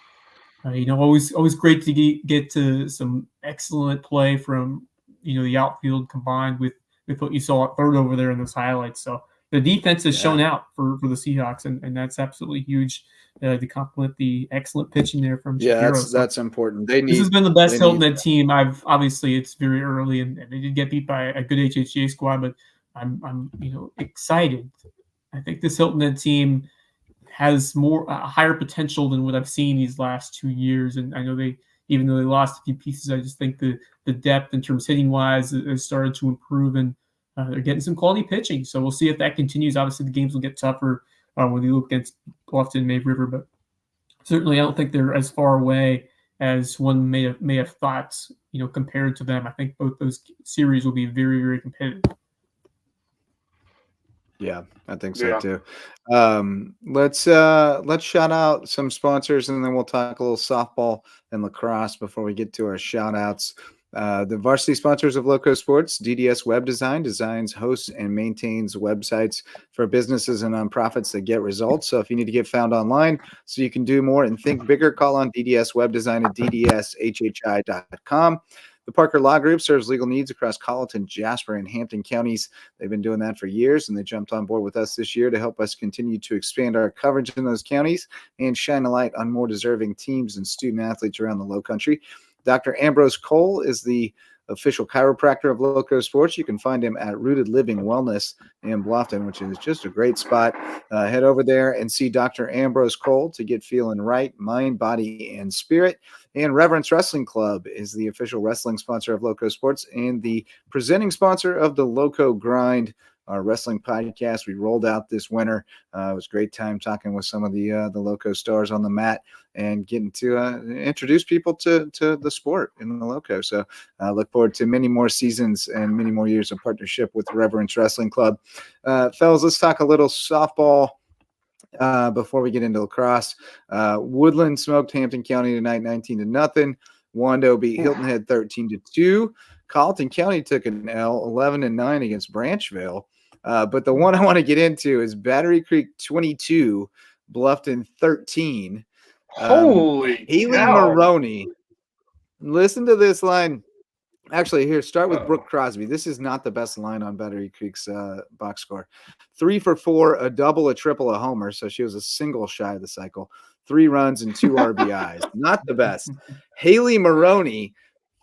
always great to get to some excellent play from the outfield combined with what you saw at third over there in those highlights. So the defense has shown out for the Seahawks, and that's absolutely huge to complement the excellent pitching there from Shapiro. That's important. This has been the best Hilton Head team. Obviously it's very early, and they did get beat by a good HHJ squad, but I'm excited. I think this Hilton Head team has higher potential than what I've seen these last 2 years, and I know even though they lost a few pieces, I just think the depth in terms hitting wise has started to improve, and they're getting some quality pitching. So we'll see if that continues. Obviously, the games will get tougher when you look against Bluffton, May River, but certainly I don't think they're as far away as one may have thought. Compared to them, I think both those series will be very, very competitive. Yeah, I think so too. Let's shout out some sponsors, and then we'll talk a little softball and lacrosse before we get to our shout outs. The varsity sponsors of LowcoSports, DDS Web Design, designs, hosts, and maintains websites for businesses and nonprofits that get results. So if you need to get found online so you can do more and think bigger, call on DDS Web Design at ddshhi.com. The Parker Law Group serves legal needs across Colleton, Jasper, and Hampton counties. They've been doing that for years, and they jumped on board with us this year to help us continue to expand our coverage in those counties and shine a light on more deserving teams and student athletes around the Low Country. Dr. Ambrose Cole is the official chiropractor of LowcoSports. You can find him at Rooted Living Wellness in Bluffton, which is just a great spot. Head over there and see Dr. Ambrose Cole to get feeling right, mind, body, and spirit. And Reverence Wrestling Club is the official wrestling sponsor of LowcoSports and the presenting sponsor of the Lowco Grind, our wrestling podcast we rolled out this winter. It was a great time talking with some of the Lowco stars on the mat and getting to introduce people to the sport in the Lowco. So I look forward to many more seasons and many more years of partnership with Reverence Wrestling Club. Fellas, let's talk a little softball before we get into lacrosse. Woodland smoked Hampton County tonight 19-0. Wando beat Hilton Head 13-2. Carleton County took an L 11-9 against Branchville. But the one I want to get into is Battery Creek 22, Bluffton 13. Holy Haley cow. Maroney. Listen to this line. Actually, here, start with Brooke Crosby. This is not the best line on Battery Creek's box score. 3 for 4, a double, a triple, a homer. So she was a single shy of the cycle. 3 runs and 2 RBIs. Not the best. Haley Maroney,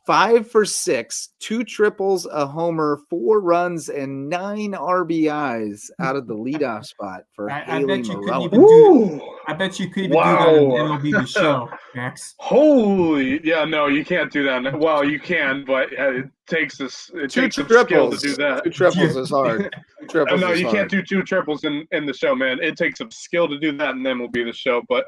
5 for 6, 2 triples, a homer, 4 runs, and 9 RBIs out of the leadoff spot for Haley Maroney. I bet you could even do that in MLB The Show, Max. Holy, yeah, no, you can't do that. Well, you can, but it takes some skill to do that. 2 triples is hard. No, you can't do 2 triples in the show, man. It takes some skill to do that, and then we'll be the show. But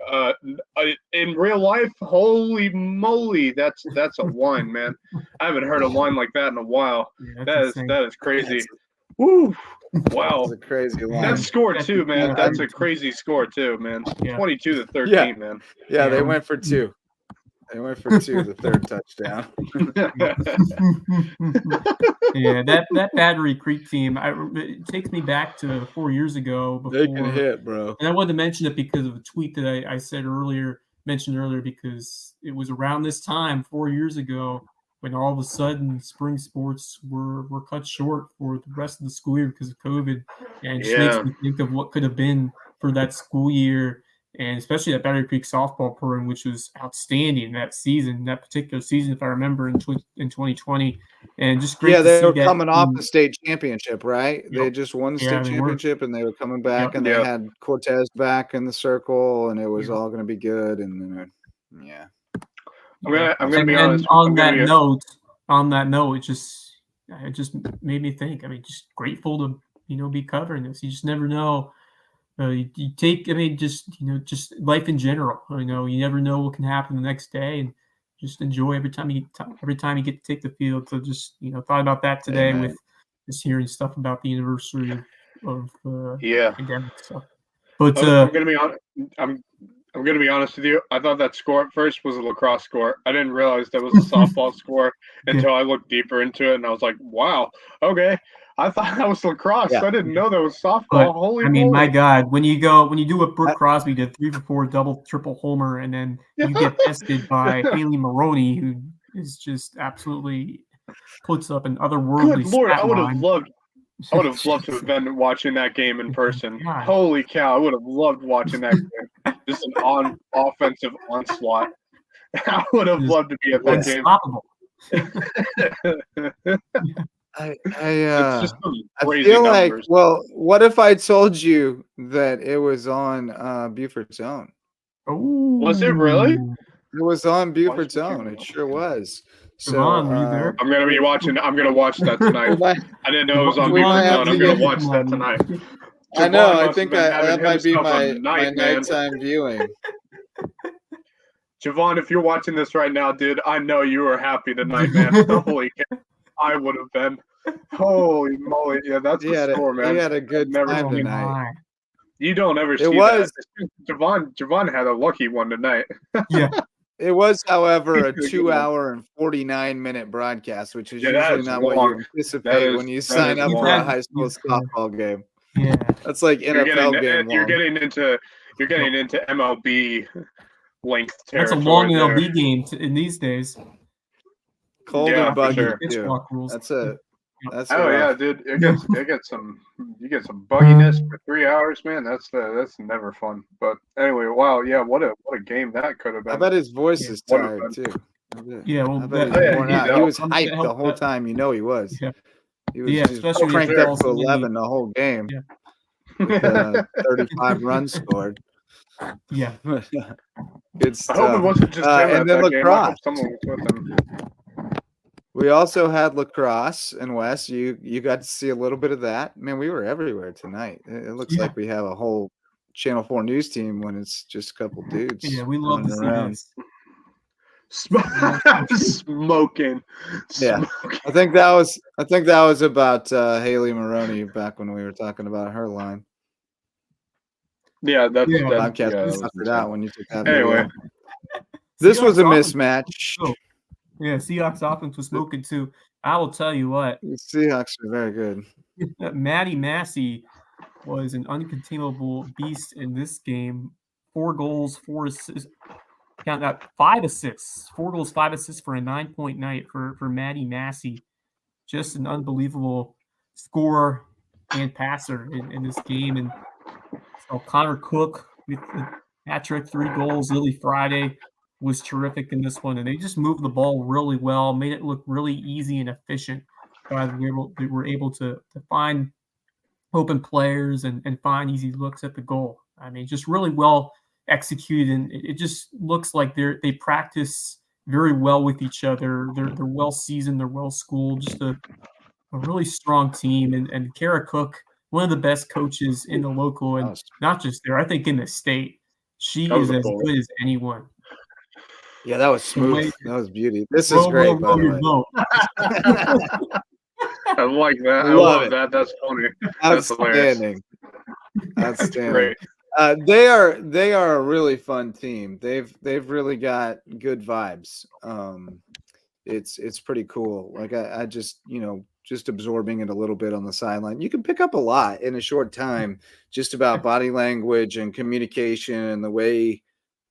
in real life, holy moly, that's a line, man. I haven't heard a line like that in a while. Yeah, that is crazy. Woo! Wow, that's a crazy line. That score too, man. That's a crazy score too, man. Yeah. 22-13, man. Yeah, they went for 2. They went for 2, the third touchdown. Yeah, that Battery Creek team, it takes me back to 4 years ago. Before, they can hit, bro. And I wanted to mention it because of a tweet that I mentioned earlier, because it was around this time 4 years ago when all of a sudden spring sports were cut short for the rest of the school year because of COVID. And it just makes me think of what could have been for that school year, and especially that Battery Creek softball program, which was outstanding that particular season, if I remember, in 2020. And just great to see that. Yeah, they were coming off the state championship, right? Yep. They just won the state championship, and they were coming back, and they had Cortez back in the circle, and it was all going to be good. And then, I'm gonna be honest. On that note, it just made me think. I mean, just grateful to be covering this. You just never know. You take, just life in general. You never know what can happen the next day, and just enjoy every time you get to take the field. So just thought about that today with just hearing stuff about the anniversary of pandemic stuff. But I'm gonna be honest. I'm going to be honest with you. I thought that score at first was a lacrosse score. I didn't realize that was a softball score until I looked deeper into it, and I was like, wow, okay. I thought that was lacrosse. I didn't know that was softball. But, Holy moly. My God, when you do what Brooke Crosby did, 3 for 4, double, triple homer, and then you get tested by Haley Maroney, who is just absolutely puts up an otherworldly Good Lord, stat I would line. have loved to have been watching that game in person. Holy cow, I would have loved watching that game. Just an offensive onslaught. I would have loved to be at that game. I feel like, well, what if I told you that it was on Beaufort Zone? Oh, was it really? It was on Beaufort Zone. It sure was. So I'm gonna be watching. I'm gonna watch that tonight. I didn't know it was on Beaufort Zone. I'm gonna watch that tonight. I know. I think that might be my nighttime viewing. Javon, if you're watching this right now, dude, I know you were happy tonight, man. Holy cow. I would have been. Holy moly. Yeah, that's the score, man. He had a good time tonight. You don't ever see that. Javon had a lucky one tonight. Yeah. It was, however, a 2-hour and 49-minute broadcast, which is usually not what you anticipate when you sign up for a high school softball game. Yeah. That's like NFL game. You're getting into MLB length territory. That's a long MLB game in these days. Cold and buggy. Sure. That's it. That's yeah, dude. You get some bugginess for 3 hours, man. That's never fun. But anyway, wow, yeah, what a game that could have been. I bet his voice is tired too. Yeah, well, he was hyped the whole time. He was. Yeah. He was just cranked up to 11 the whole game. Yeah. With 35 runs scored. Yeah. Good stuff. I hope it wasn't just him and then lacrosse. Someone was with him. We also had lacrosse, and Wes, you got to see a little bit of that. Man, we were everywhere tonight. It looks like we have a whole Channel 4 news team when it's just a couple dudes. Yeah, we love to see this. Smoking. Yeah, I think that was about Haley Maroney back when we were talking about her line. Yeah, that's after that when you took that. Anyway, this was a mismatch. Yeah, Seahawks offense was smoking too. I will tell you what. The Seahawks are very good. Maddie Massey was an uncontainable beast in this game. 4 goals, 4 assists. count that, 5 assists, 4 goals, 5 assists for a 9-point night for Maddie Massey. Just an unbelievable scorer and passer in this game. And so Connor Cook with the hat trick, 3 goals. Lily Friday was terrific in this one, and they just moved the ball really well, made it look really easy and efficient. We were able to find open players and find easy looks at the goal. I mean, just really well executed, and it just looks like they practice very well with each other. They're well seasoned, they're well schooled, just a really strong team. And Kara Cook, one of the best coaches in the local, and not just there, I think in the state. She is as good as anyone. Yeah, that was smooth. That was beauty. This is great, by the way. I like that. I love that. That's funny. That's outstanding. Outstanding. They are a really fun team. They've really got good vibes. It's pretty cool. Like I just, just absorbing it a little bit on the sideline. You can pick up a lot in a short time, just about body language and communication and the way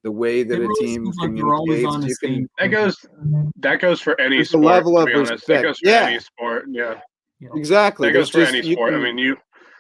that a team communicates. That goes for any sport. Level of respect. That goes for any sport. Yeah. Exactly. That goes for any sport.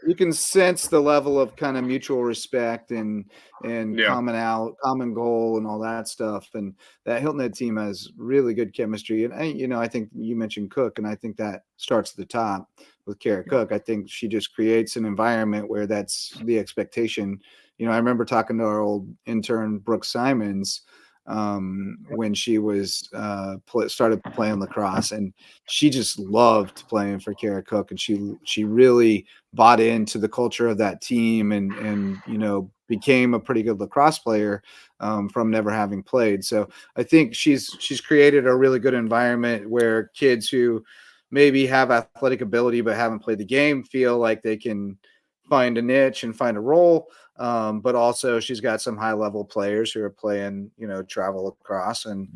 You can sense the level of kind of mutual respect and common goal and all that stuff. And that Hilton Head team has really good chemistry. And I think you mentioned Cook, and I think that starts at the top with Kara Cook. I think she just creates an environment where that's the expectation. I remember talking to our old intern Brooke Simons when she was started playing lacrosse, and she just loved playing for Kara Cook, and she really bought into the culture of that team and became a pretty good lacrosse player from never having played. So I think she's created a really good environment where kids who maybe have athletic ability but haven't played the game feel like they can find a niche and find a role. But also she's got some high level players who are playing, travel lacrosse and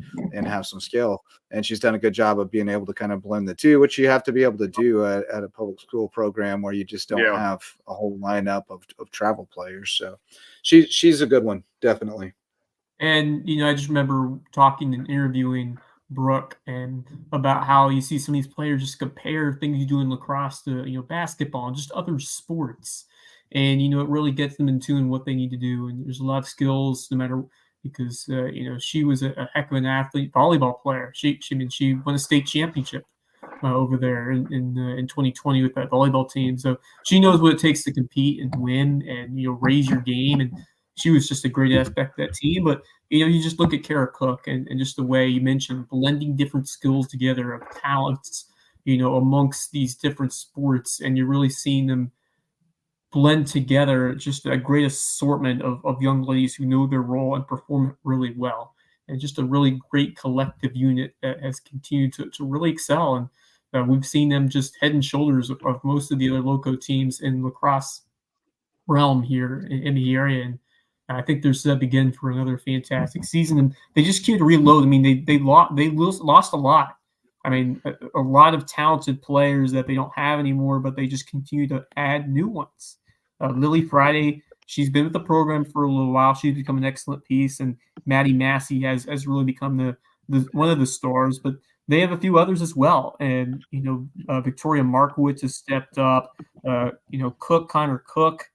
have some skill. And she's done a good job of being able to kind of blend the two, which you have to be able to do at a public school program where you just don't have a whole lineup of travel players. So she's a good one, definitely. And, I just remember talking and interviewing Brooke and about how you see some of these players just compare things you do in lacrosse to, basketball and just other sports. And, it really gets them in tune what they need to do. And there's a lot of skills no matter, because, she was a heck of an athlete, volleyball player. She won a state championship over there in 2020 with that volleyball team. So she knows what it takes to compete and win and, raise your game. And she was just a great aspect of that team. But, you just look at Kara Cook and just the way you mentioned blending different skills together of talents, amongst these different sports, and you're really seeing them blend together, just a great assortment of young ladies who know their role and perform really well. And just a really great collective unit that has continued to really excel. And we've seen them just head and shoulders of most of the other Lowco teams in lacrosse realm here in the area. And I think they're set up again for another fantastic season. And they just can't reload. I mean, they lost a lot. I mean, a lot of talented players that they don't have anymore, but they just continue to add new ones. Lily Friday, she's been with the program for a little while. She's become an excellent piece, and Maddie Massey has really become the one of the stars. But they have a few others as well, and Victoria Markowitz has stepped up. Connor Cook,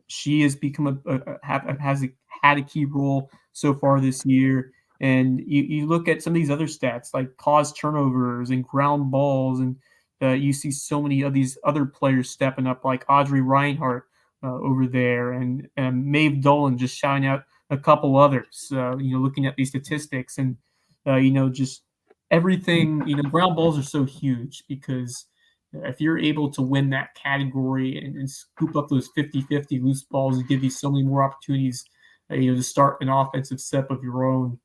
she has become has had a key role so far this year. And you look at some of these other stats like caused turnovers and ground balls, and you see so many of these other players stepping up, like Audrey Reinhardt over there, and Maeve Dolan, just shouting out a couple others. Looking at these statistics, and just everything. Ground balls are so huge because if you're able to win that category and scoop up those 50-50 loose balls and give you so many more opportunities, to start an offensive step of your own,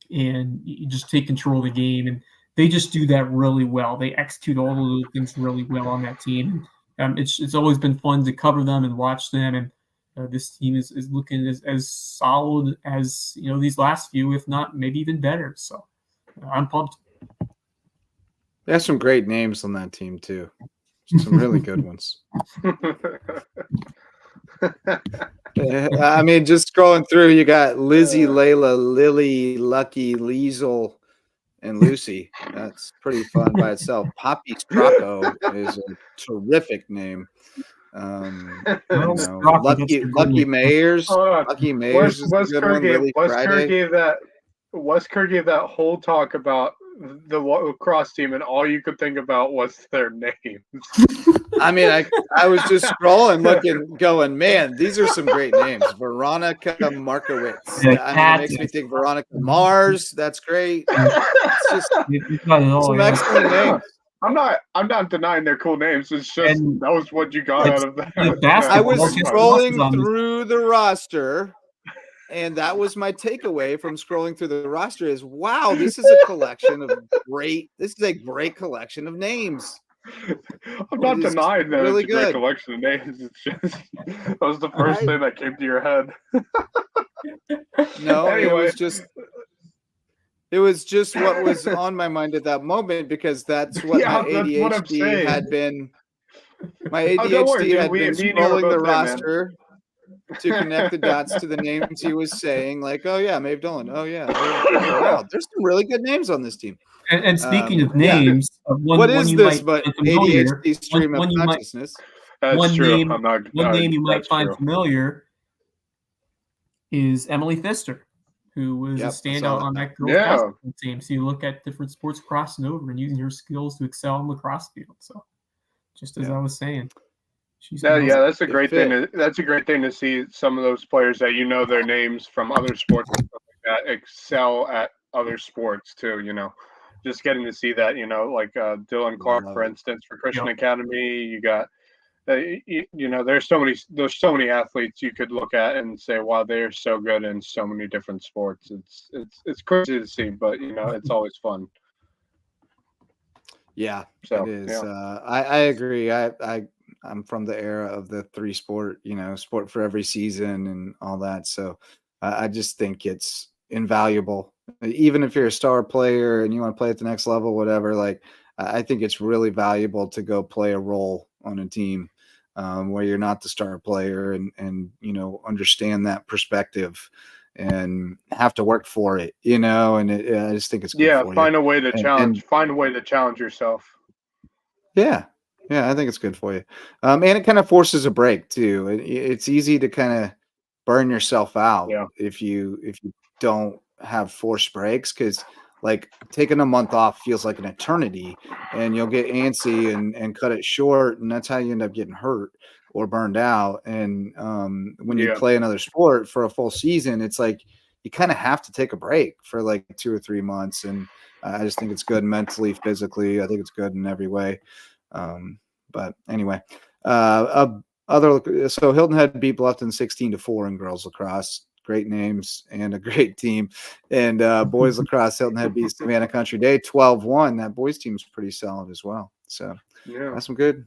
and you just take control of the game. And they just do that really well. They execute all of those things really well on that team. It's always been fun to cover them and watch them. And this team is looking as solid as these last few, if not maybe even better. So I'm pumped. There's some great names on that team too. Some really good ones. I mean, just scrolling through, you got Lizzie, Layla, Lily, Lucky, Liesel, and Lucy. That's pretty fun by itself. Poppy Stracco is a terrific name. Well, You know, Stracco, that's a good Lucky name. Mayers. Hold on. Lucky Mayers is a good one. Lily Friday. Wes Kerr gave that whole talk about the lacrosse team, and all you could think about was their names. I mean, I was just scrolling, looking, going, man, these are some great names. Veronica Markowitz. Yeah, I mean, it makes me think Veronica Mars. That's great. It's just You've got it all, some yeah. excellent names. I'm not denying they're cool names. It's just And that was what you got out of that. the basketball I was gets lost scrolling on this. through the roster, and that was my takeaway from scrolling through the roster is, wow, this is a collection of this is a great collection of names. I'm not denying that really it's a great good. collection of names. It's just that was the first thing that came to your head. No, Anyway. it was just what was on my mind at that moment, because that's what Yeah, my that's what I'm ADHD saying. had been. My Oh, don't worry, ADHD dude. had Me been and you were scrolling the both there, man. roster to connect the dots to the names he was saying. Like, oh yeah, Maeve Dolan. Oh yeah, wow, there's some really good names on this team. And speaking of yeah. names, one, What one is you this might but find familiar, ADHD stream one of you might, consciousness? That's one true. name, one name you might that's find true. familiar is Emily Pfister, who was Yep, a I saw standout that. on that girls' Yeah. basketball team. So you look at different sports crossing over and using her skills to excel on the lacrosse field. So just as I was saying, she's Yeah, awesome. that's a great thing. That's a great thing to see some of those players that you know their names from other sports and stuff like that excel at other sports too. You know, just getting to see that. You know, like Dylan Clark, for instance, for Christian Academy. You got, you know, there's so many athletes you could look at and say, wow, they're so good in so many different sports. It's crazy to see, but you know, it's always fun. Yeah, So, it is. yeah. I agree. I'm from the era of the 3-sport, you know, sport for every season and all that. So I just think it's invaluable. Even if you're a star player and you want to play at the next level, whatever, like I think it's really valuable to go play a role on a team where you're not the star player and, you know, understand that perspective and have to work for it, you know, and I just think it's good for find you. a way to find a way to challenge yourself. Yeah, I think it's good for you, and it kind of forces a break too. It's easy to kind of burn yourself out if you don't have forced breaks, because like taking a month off feels like an eternity, and you'll get antsy and cut it short, and that's how you end up getting hurt or burned out. And when you play another sport for a full season, it's like you kind of have to take a break for like 2 or 3 months. And I just think it's good mentally, physically. I think it's good in every way. But anyway, so Hilton Head beat Bluffton 16-4 in girls lacrosse. Great names and a great team. And boys lacrosse, Hilton Head beat Savannah Country Day 12-1. That boys team's pretty solid as well. So that's some good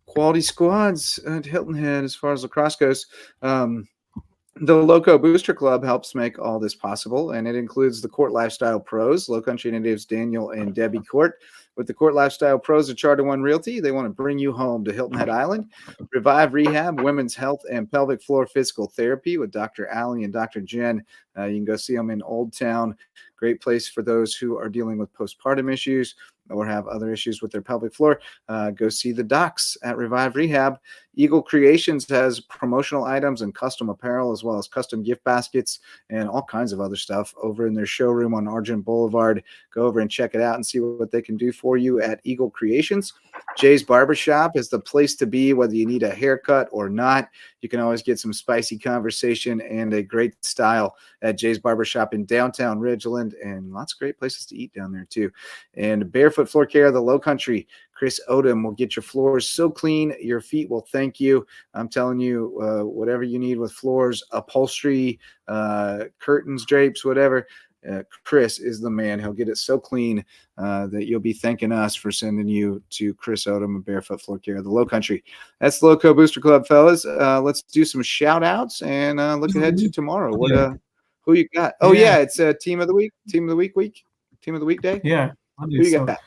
quality squads at Hilton Head as far as lacrosse goes. The Lowco Booster Club helps make all this possible, and it includes the Court Lifestyle Pros, Low Country natives Daniel and Debbie Court. With the Court Lifestyle Pros of Charter One Realty, they want to bring you home to Hilton Head Island. Revive Rehab, Women's Health and Pelvic Floor Physical Therapy with Dr. Allie and Dr. Jen. You can go see them in Old Town. Great place for those who are dealing with postpartum issues or have other issues with their pelvic floor. Go see the docs at Revive Rehab. Eagle Creations has promotional items and custom apparel, as well as custom gift baskets and all kinds of other stuff over in their showroom on Argent Boulevard. Go over and check it out and see what they can do for you at Eagle Creations. Jay's Barbershop is the place to be, whether you need a haircut or not. You can always get some spicy conversation and a great style at Jay's Barbershop in downtown Ridgeland, and lots of great places to eat down there too. And Barefoot Floor Care, the Low Country, Chris Odom will get your floors so clean your feet will thank you. I'm telling you, whatever you need with floors, upholstery, curtains, drapes, whatever, Chris is the man. He'll get it so clean that you'll be thanking us for sending you to Chris Odom and Barefoot Floor Care, the Low Country. That's the Lowco Booster Club, fellas. Let's do some shout outs and look ahead to tomorrow. What who you got? Oh yeah, it's a team of the week day. Yeah, who you got?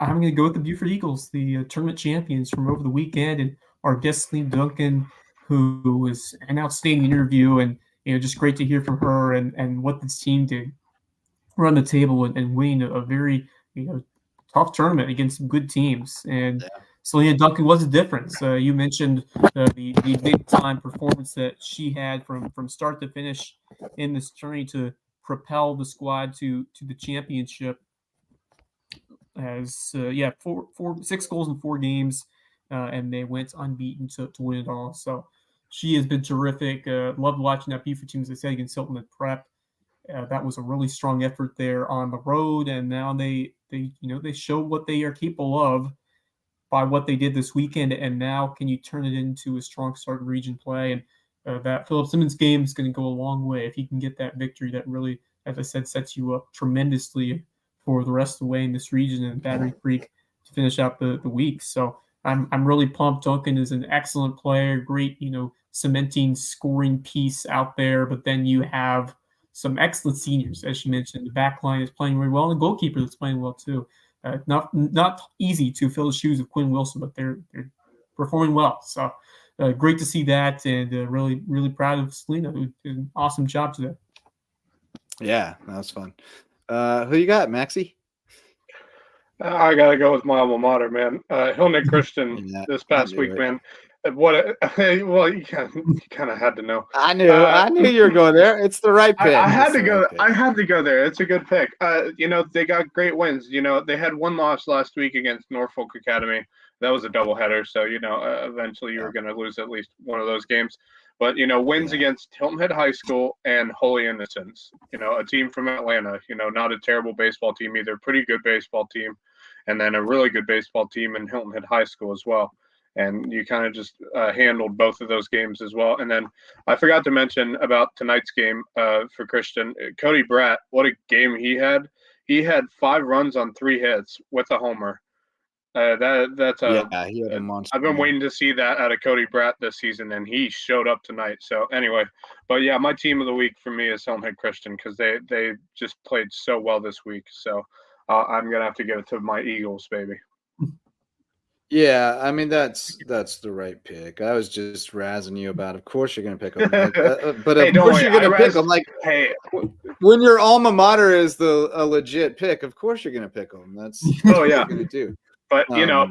I'm going to go with the Beaufort Eagles, the tournament champions from over the weekend, and our guest Selena Duncan, who was an outstanding interview, and just great to hear from her and what this team did run the table and win a very tough tournament against some good teams. And Selena Duncan was a difference. You mentioned the big time performance that she had from start to finish in this journey to propel the squad to the championship. As 6 goals in 4 games, and they went unbeaten to win it all. So she has been terrific. Loved watching that Beaufort team, as I said, against Hilton at prep. That was a really strong effort there on the road, and now they show what they are capable of by what they did this weekend. And now, can you turn it into a strong start in region play? And that Philip Simmons game is going to go a long way if he can get that victory. That really, as I said, sets you up tremendously for the rest of the way in this region and Battery Creek to finish out the week. So I'm really pumped. Duncan is an excellent player, great cementing scoring piece out there. But then you have some excellent seniors, as you mentioned. The back line is playing really well, and the goalkeeper that's playing well too. Not easy to fill the shoes of Quinn Wilson, but they're performing well. So great to see that, and really, really proud of Selena, who did an awesome job today. Yeah, that was fun. Who you got, Maxie? I got to go with my alma mater, man. Hilton Christian this past week, man. Well, you kind of had to know. I knew you were going there. It's the right pick. I had to go. I had to go there. It's a good pick. They got great wins. They had one loss last week against Norfolk Academy. That was a doubleheader. So eventually you were going to lose at least one of those games. But wins against Hilton Head High School and Holy Innocents. A team from Atlanta. Not a terrible baseball team either. Pretty good baseball team, and then a really good baseball team in Hilton Head High School as well. And you kind of just handled both of those games as well. And then I forgot to mention about tonight's game for Christian. Cody Bratt, what a game he had. He had 5 runs on 3 hits with a homer. He had a monster. I've been waiting to see that out of Cody Bratt this season, and he showed up tonight. So anyway, but yeah, my team of the week for me is Hilton Head Christian because they just played so well this week. So I'm going to have to give it to my Eagles, baby. Yeah, I mean that's the right pick. I was just razzing you about. Of course you're going to pick them, but of course you're going to pick them. Like, hey, when your alma mater is a legit pick, of course you're going to pick them. That's what you're going to do. But I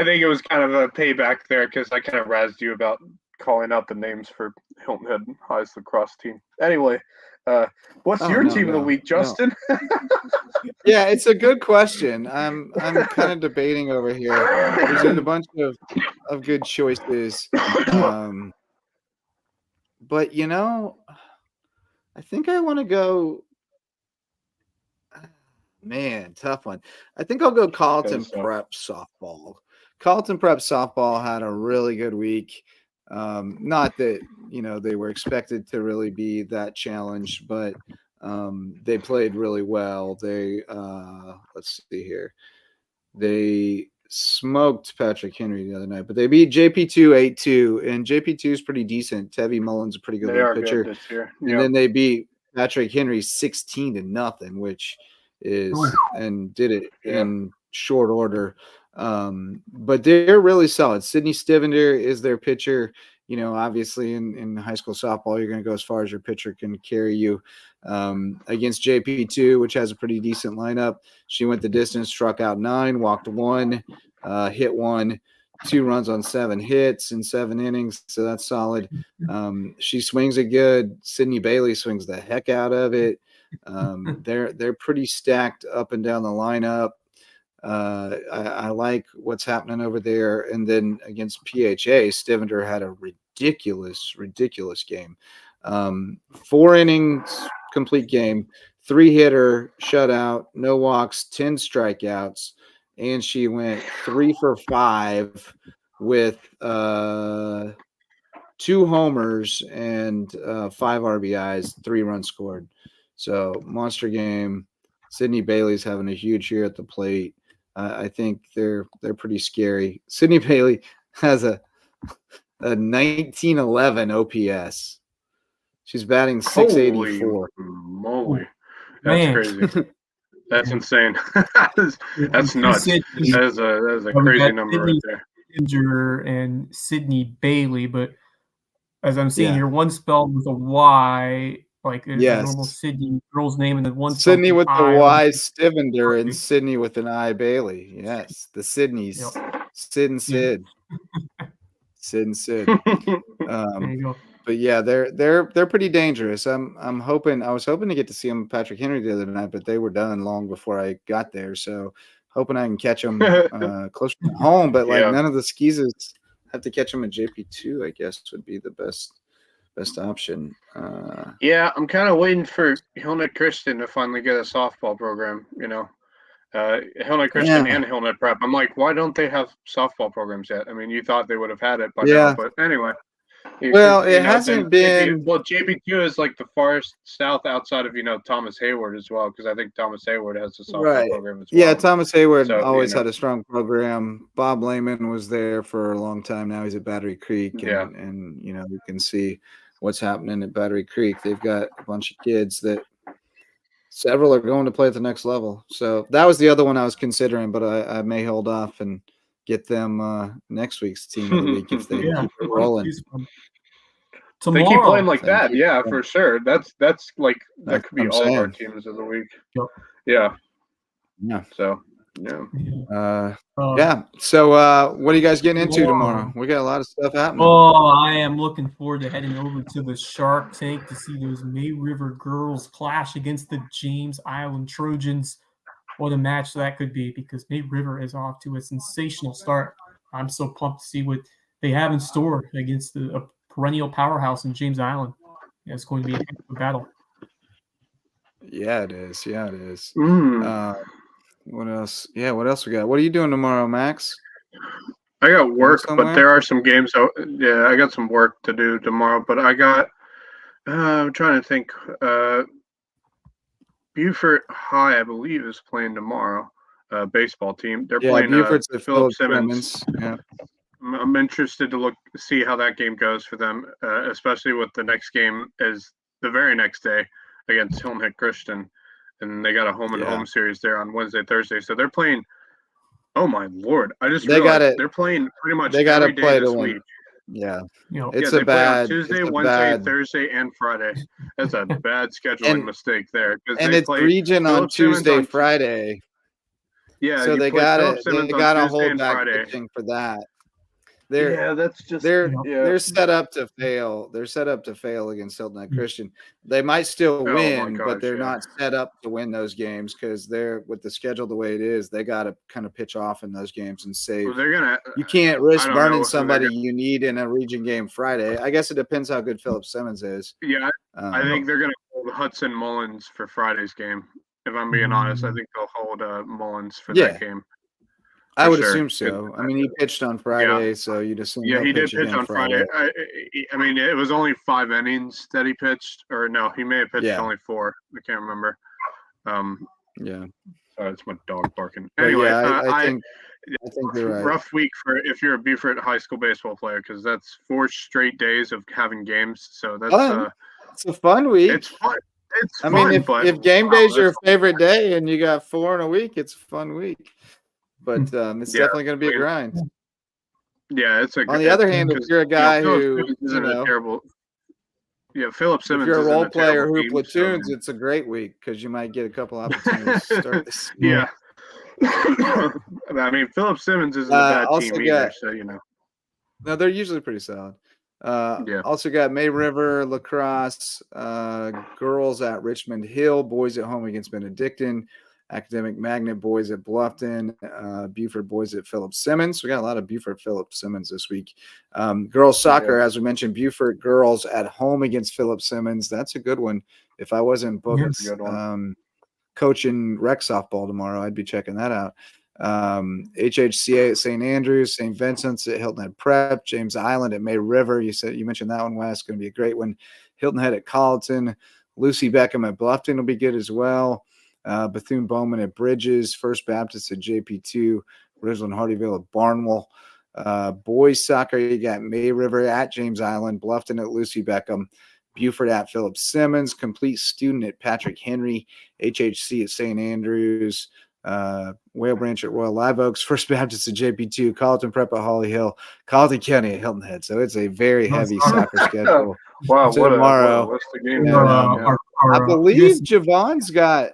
think it was kind of a payback there because I kind of razzed you about calling out the names for Hilton Head High's lacrosse team. Anyway, what's your team of the week, Justin? No. Yeah, it's a good question. I'm kind of debating over here. There's a bunch of good choices. But I think I want to go. Man, tough one. I think I'll go Carleton Prep softball. Carleton Prep softball had a really good week. Not that they were expected to really be that challenged, but they played really well. They let's see here. They smoked Patrick Henry the other night, but they beat JP2 8-2, and JP2 is pretty decent. Tevy Mullen's a pretty good pitcher. Good this year. And then they beat Patrick Henry 16-0, which is and did it in short order. But they're really solid. Sydney Stivender is their pitcher. Obviously in high school softball, you're going to go as far as your pitcher can carry you. Against JP2, which has a pretty decent lineup, she went the distance, struck out 9, walked 1, hit 1, 2 runs on 7 hits in 7 innings. So that's solid. She swings it good. Sydney Bailey swings the heck out of it. They're pretty stacked up and down the lineup. I like what's happening over there. And then against PHA, Stivender had a ridiculous game. 4 innings, complete game, 3-hitter, shutout, no walks, 10 strikeouts, and she went 3 for 5 with 2 homers and 5 RBIs, 3 runs scored. So monster game. Sydney Bailey's having a huge year at the plate. I think they're pretty scary. Sydney Bailey has a 1911 OPS. She's batting 684. Holy moly. That's crazy. That's insane. that's nuts. That is a crazy number right there. Ginger and Sydney Bailey, but as I'm seeing Yeah. here, one spelled with a Y, like a normal Yes. Sydney girl's name, and then one spelled Sydney with the I. Y, Stivender, and Sydney with an I, Bailey. Yes, the Sydneys. Yep. Sid and Sid. Sid and Sid. There you go. But yeah, they're pretty dangerous. I was hoping to get to see them Patrick Henry the other night, but they were done long before I got there. So hoping I can catch them closer to home. But like none of the skeezers have to catch them at JP2. I guess would be the best option. Yeah, I'm kind of waiting for Hillnet Christian to finally get a softball program. You know, Hillnet Christian and Hillnet Prep. I'm like, why don't they have softball programs yet? I mean, you thought they would have had it by now, but anyway. Well, it hasn't been. JP2 is like the farthest south outside of Thomas Hayward as well, because I think Thomas Hayward has a softball program as well. Yeah, Thomas Hayward always had a strong program. Bob Lehman was there for a long time. Now he's at Battery Creek, and you can see what's happening at Battery Creek. They've got a bunch of kids that several are going to play at the next level. So that was the other one I was considering, but I may hold off and get them next week's team of the week if they keep it rolling. They keep playing like that, for sure. That's like that could be all of our teams of the week. Yep. Yeah. So So what are you guys getting into tomorrow? We got a lot of stuff happening. Oh, I am looking forward to heading over to the Shark Tank to see those May River girls clash against the James Island Trojans. What a match that could be, because May River is off to a sensational start. I'm so pumped to see what they have in store against a perennial powerhouse in James Island. Yeah, it's going to be a heck of a battle. Yeah, it is. What else? Yeah, what else we got? What are you doing tomorrow, Max? I got work, but there are some games. Yeah, I got some work to do tomorrow, but I got. I'm trying to think. Beaufort High, I believe, is playing tomorrow. Baseball team. They're playing Beaufort's Philip Simmons. Yeah. I'm interested to see how that game goes for them, especially with the next game is the very next day against Hillnet Christian, and they got a home and home series there on Wednesday, Thursday. So they're playing. Oh my Lord! I just realized they're playing pretty much every day this week. Yeah, it's a bad Tuesday, Wednesday, Thursday, and Friday. That's a bad scheduling mistake there. And it's region on Tuesday, Friday. Yeah, so they got to hold back pitching for that. They're set up to fail. They're set up to fail against Hillnet Christian. They might still win, but they're not set up to win those games because they're with the schedule the way it is. They got to kind of pitch off in those games and save. Well, you can't risk burning somebody you need in a region game Friday. I guess it depends how good Philip Simmons is. Yeah, I think they're going to hold Hudson Mullins for Friday's game. If I'm being honest, I think they'll hold Mullins for that game. I would assume so. I mean, he pitched on Friday, so you'd assume. Yeah, he did pitch on Friday. I mean, it was only 5 innings that he pitched, or no, he may have pitched only 4. I can't remember. Sorry, it's my dog barking. Anyway, I think you're right. Rough week if you're a Beaufort high school baseball player, because that's 4 straight days of having games. So that's it's a fun week. It's fun. It's fun. I mean, if game day's your favorite day and you got 4 in a week, it's a fun week. But it's definitely going to be a grind. Yeah, it's on the other hand, if you're a guy who terrible. Yeah, Philip Simmons. If you're a role player who platoons, it's a great week because you might get a couple opportunities to start this. Yeah. I mean, Philip Simmons isn't a bad team either, so No, they're usually pretty solid. Also got May River lacrosse, girls at Richmond Hill, boys at home against Benedictine. Academic Magnet boys at Bluffton, Beaufort boys at Philip Simmons. We got a lot of Beaufort Philip Simmons this week. Girls soccer, as we mentioned, Beaufort girls at home against Philip Simmons. That's a good one. If I wasn't booked coaching rec softball tomorrow, I'd be checking that out. HHCA at St. Andrews, St. Vincent's at Hilton Head Prep, James Island at May River. You mentioned that one, Wes. Going to be a great one. Hilton Head at Colleton, Lucy Beckham at Bluffton will be good as well. Bethune-Bowman at Bridges, First Baptist at JP2, Ridgeland-Hardyville at Barnwell. Boys soccer, you got May River at James Island, Bluffton at Lucy Beckham, Beaufort at Philip Simmons, Complete Student at Patrick Henry, HHC at St. Andrews, Whale Branch at Royal Live Oaks, First Baptist at JP2, Carleton Prep at Holly Hill, Carleton County at Hilton Head. So it's a very heavy soccer schedule Wow, tomorrow. what a list of games. And, I believe Javon's got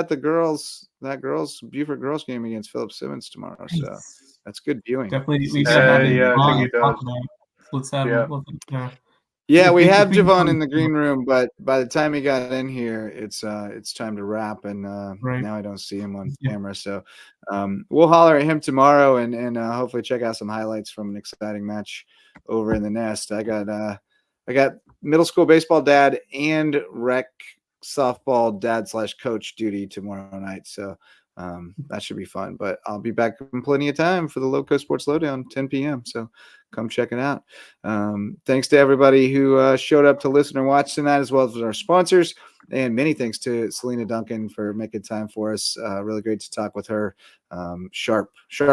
the girls Beaufort girls game against Philip Simmons tomorrow. So that's good viewing. Definitely. I think he does. Let's have Yeah, we have Javon in the green room, but by the time he got in here, it's time to wrap, and now I don't see him on camera. So we'll holler at him tomorrow, and hopefully check out some highlights from an exciting match over in the Nest. I got middle school baseball dad and rec softball dad/coach duty tomorrow night, so that should be fun. But I'll be back in plenty of time for the LowcoSports Lowdown, 10 p.m. So come check it out. Thanks to everybody who showed up to listen or watch tonight, as well as our sponsors. And many thanks to Selena Duncan for making time for us. Really great to talk with her. Sharp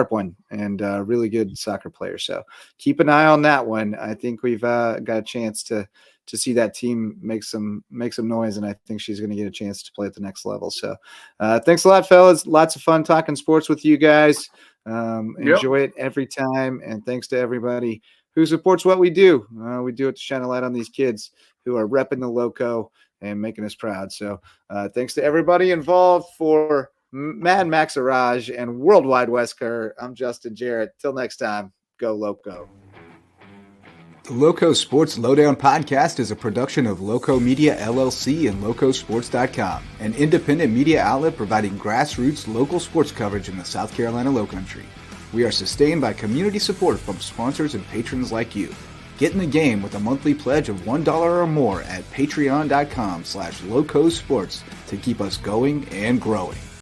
one, and really good soccer player. So keep an eye on that one. I think we've got a chance to see that team make some noise, and I think she's going to get a chance to play at the next level. So thanks a lot, fellas. Lots of fun talking sports with you guys. Enjoy it every time, and thanks to everybody who supports what we do. We do it to shine a light on these kids who are repping the Lowco and making us proud. So thanks to everybody involved. For Mad Max Araj and Worldwide West Kerr, I'm Justin Jarrett. Till next time, go Lowco. The LowcoSports Lowdown podcast is a production of Lowco Media LLC and LowcoSports.com, an independent media outlet providing grassroots local sports coverage in the South Carolina Lowcountry. We are sustained by community support from sponsors and patrons like you. Get in the game with a monthly pledge of $1 or more at patreon.com/LowcoSports to keep us going and growing.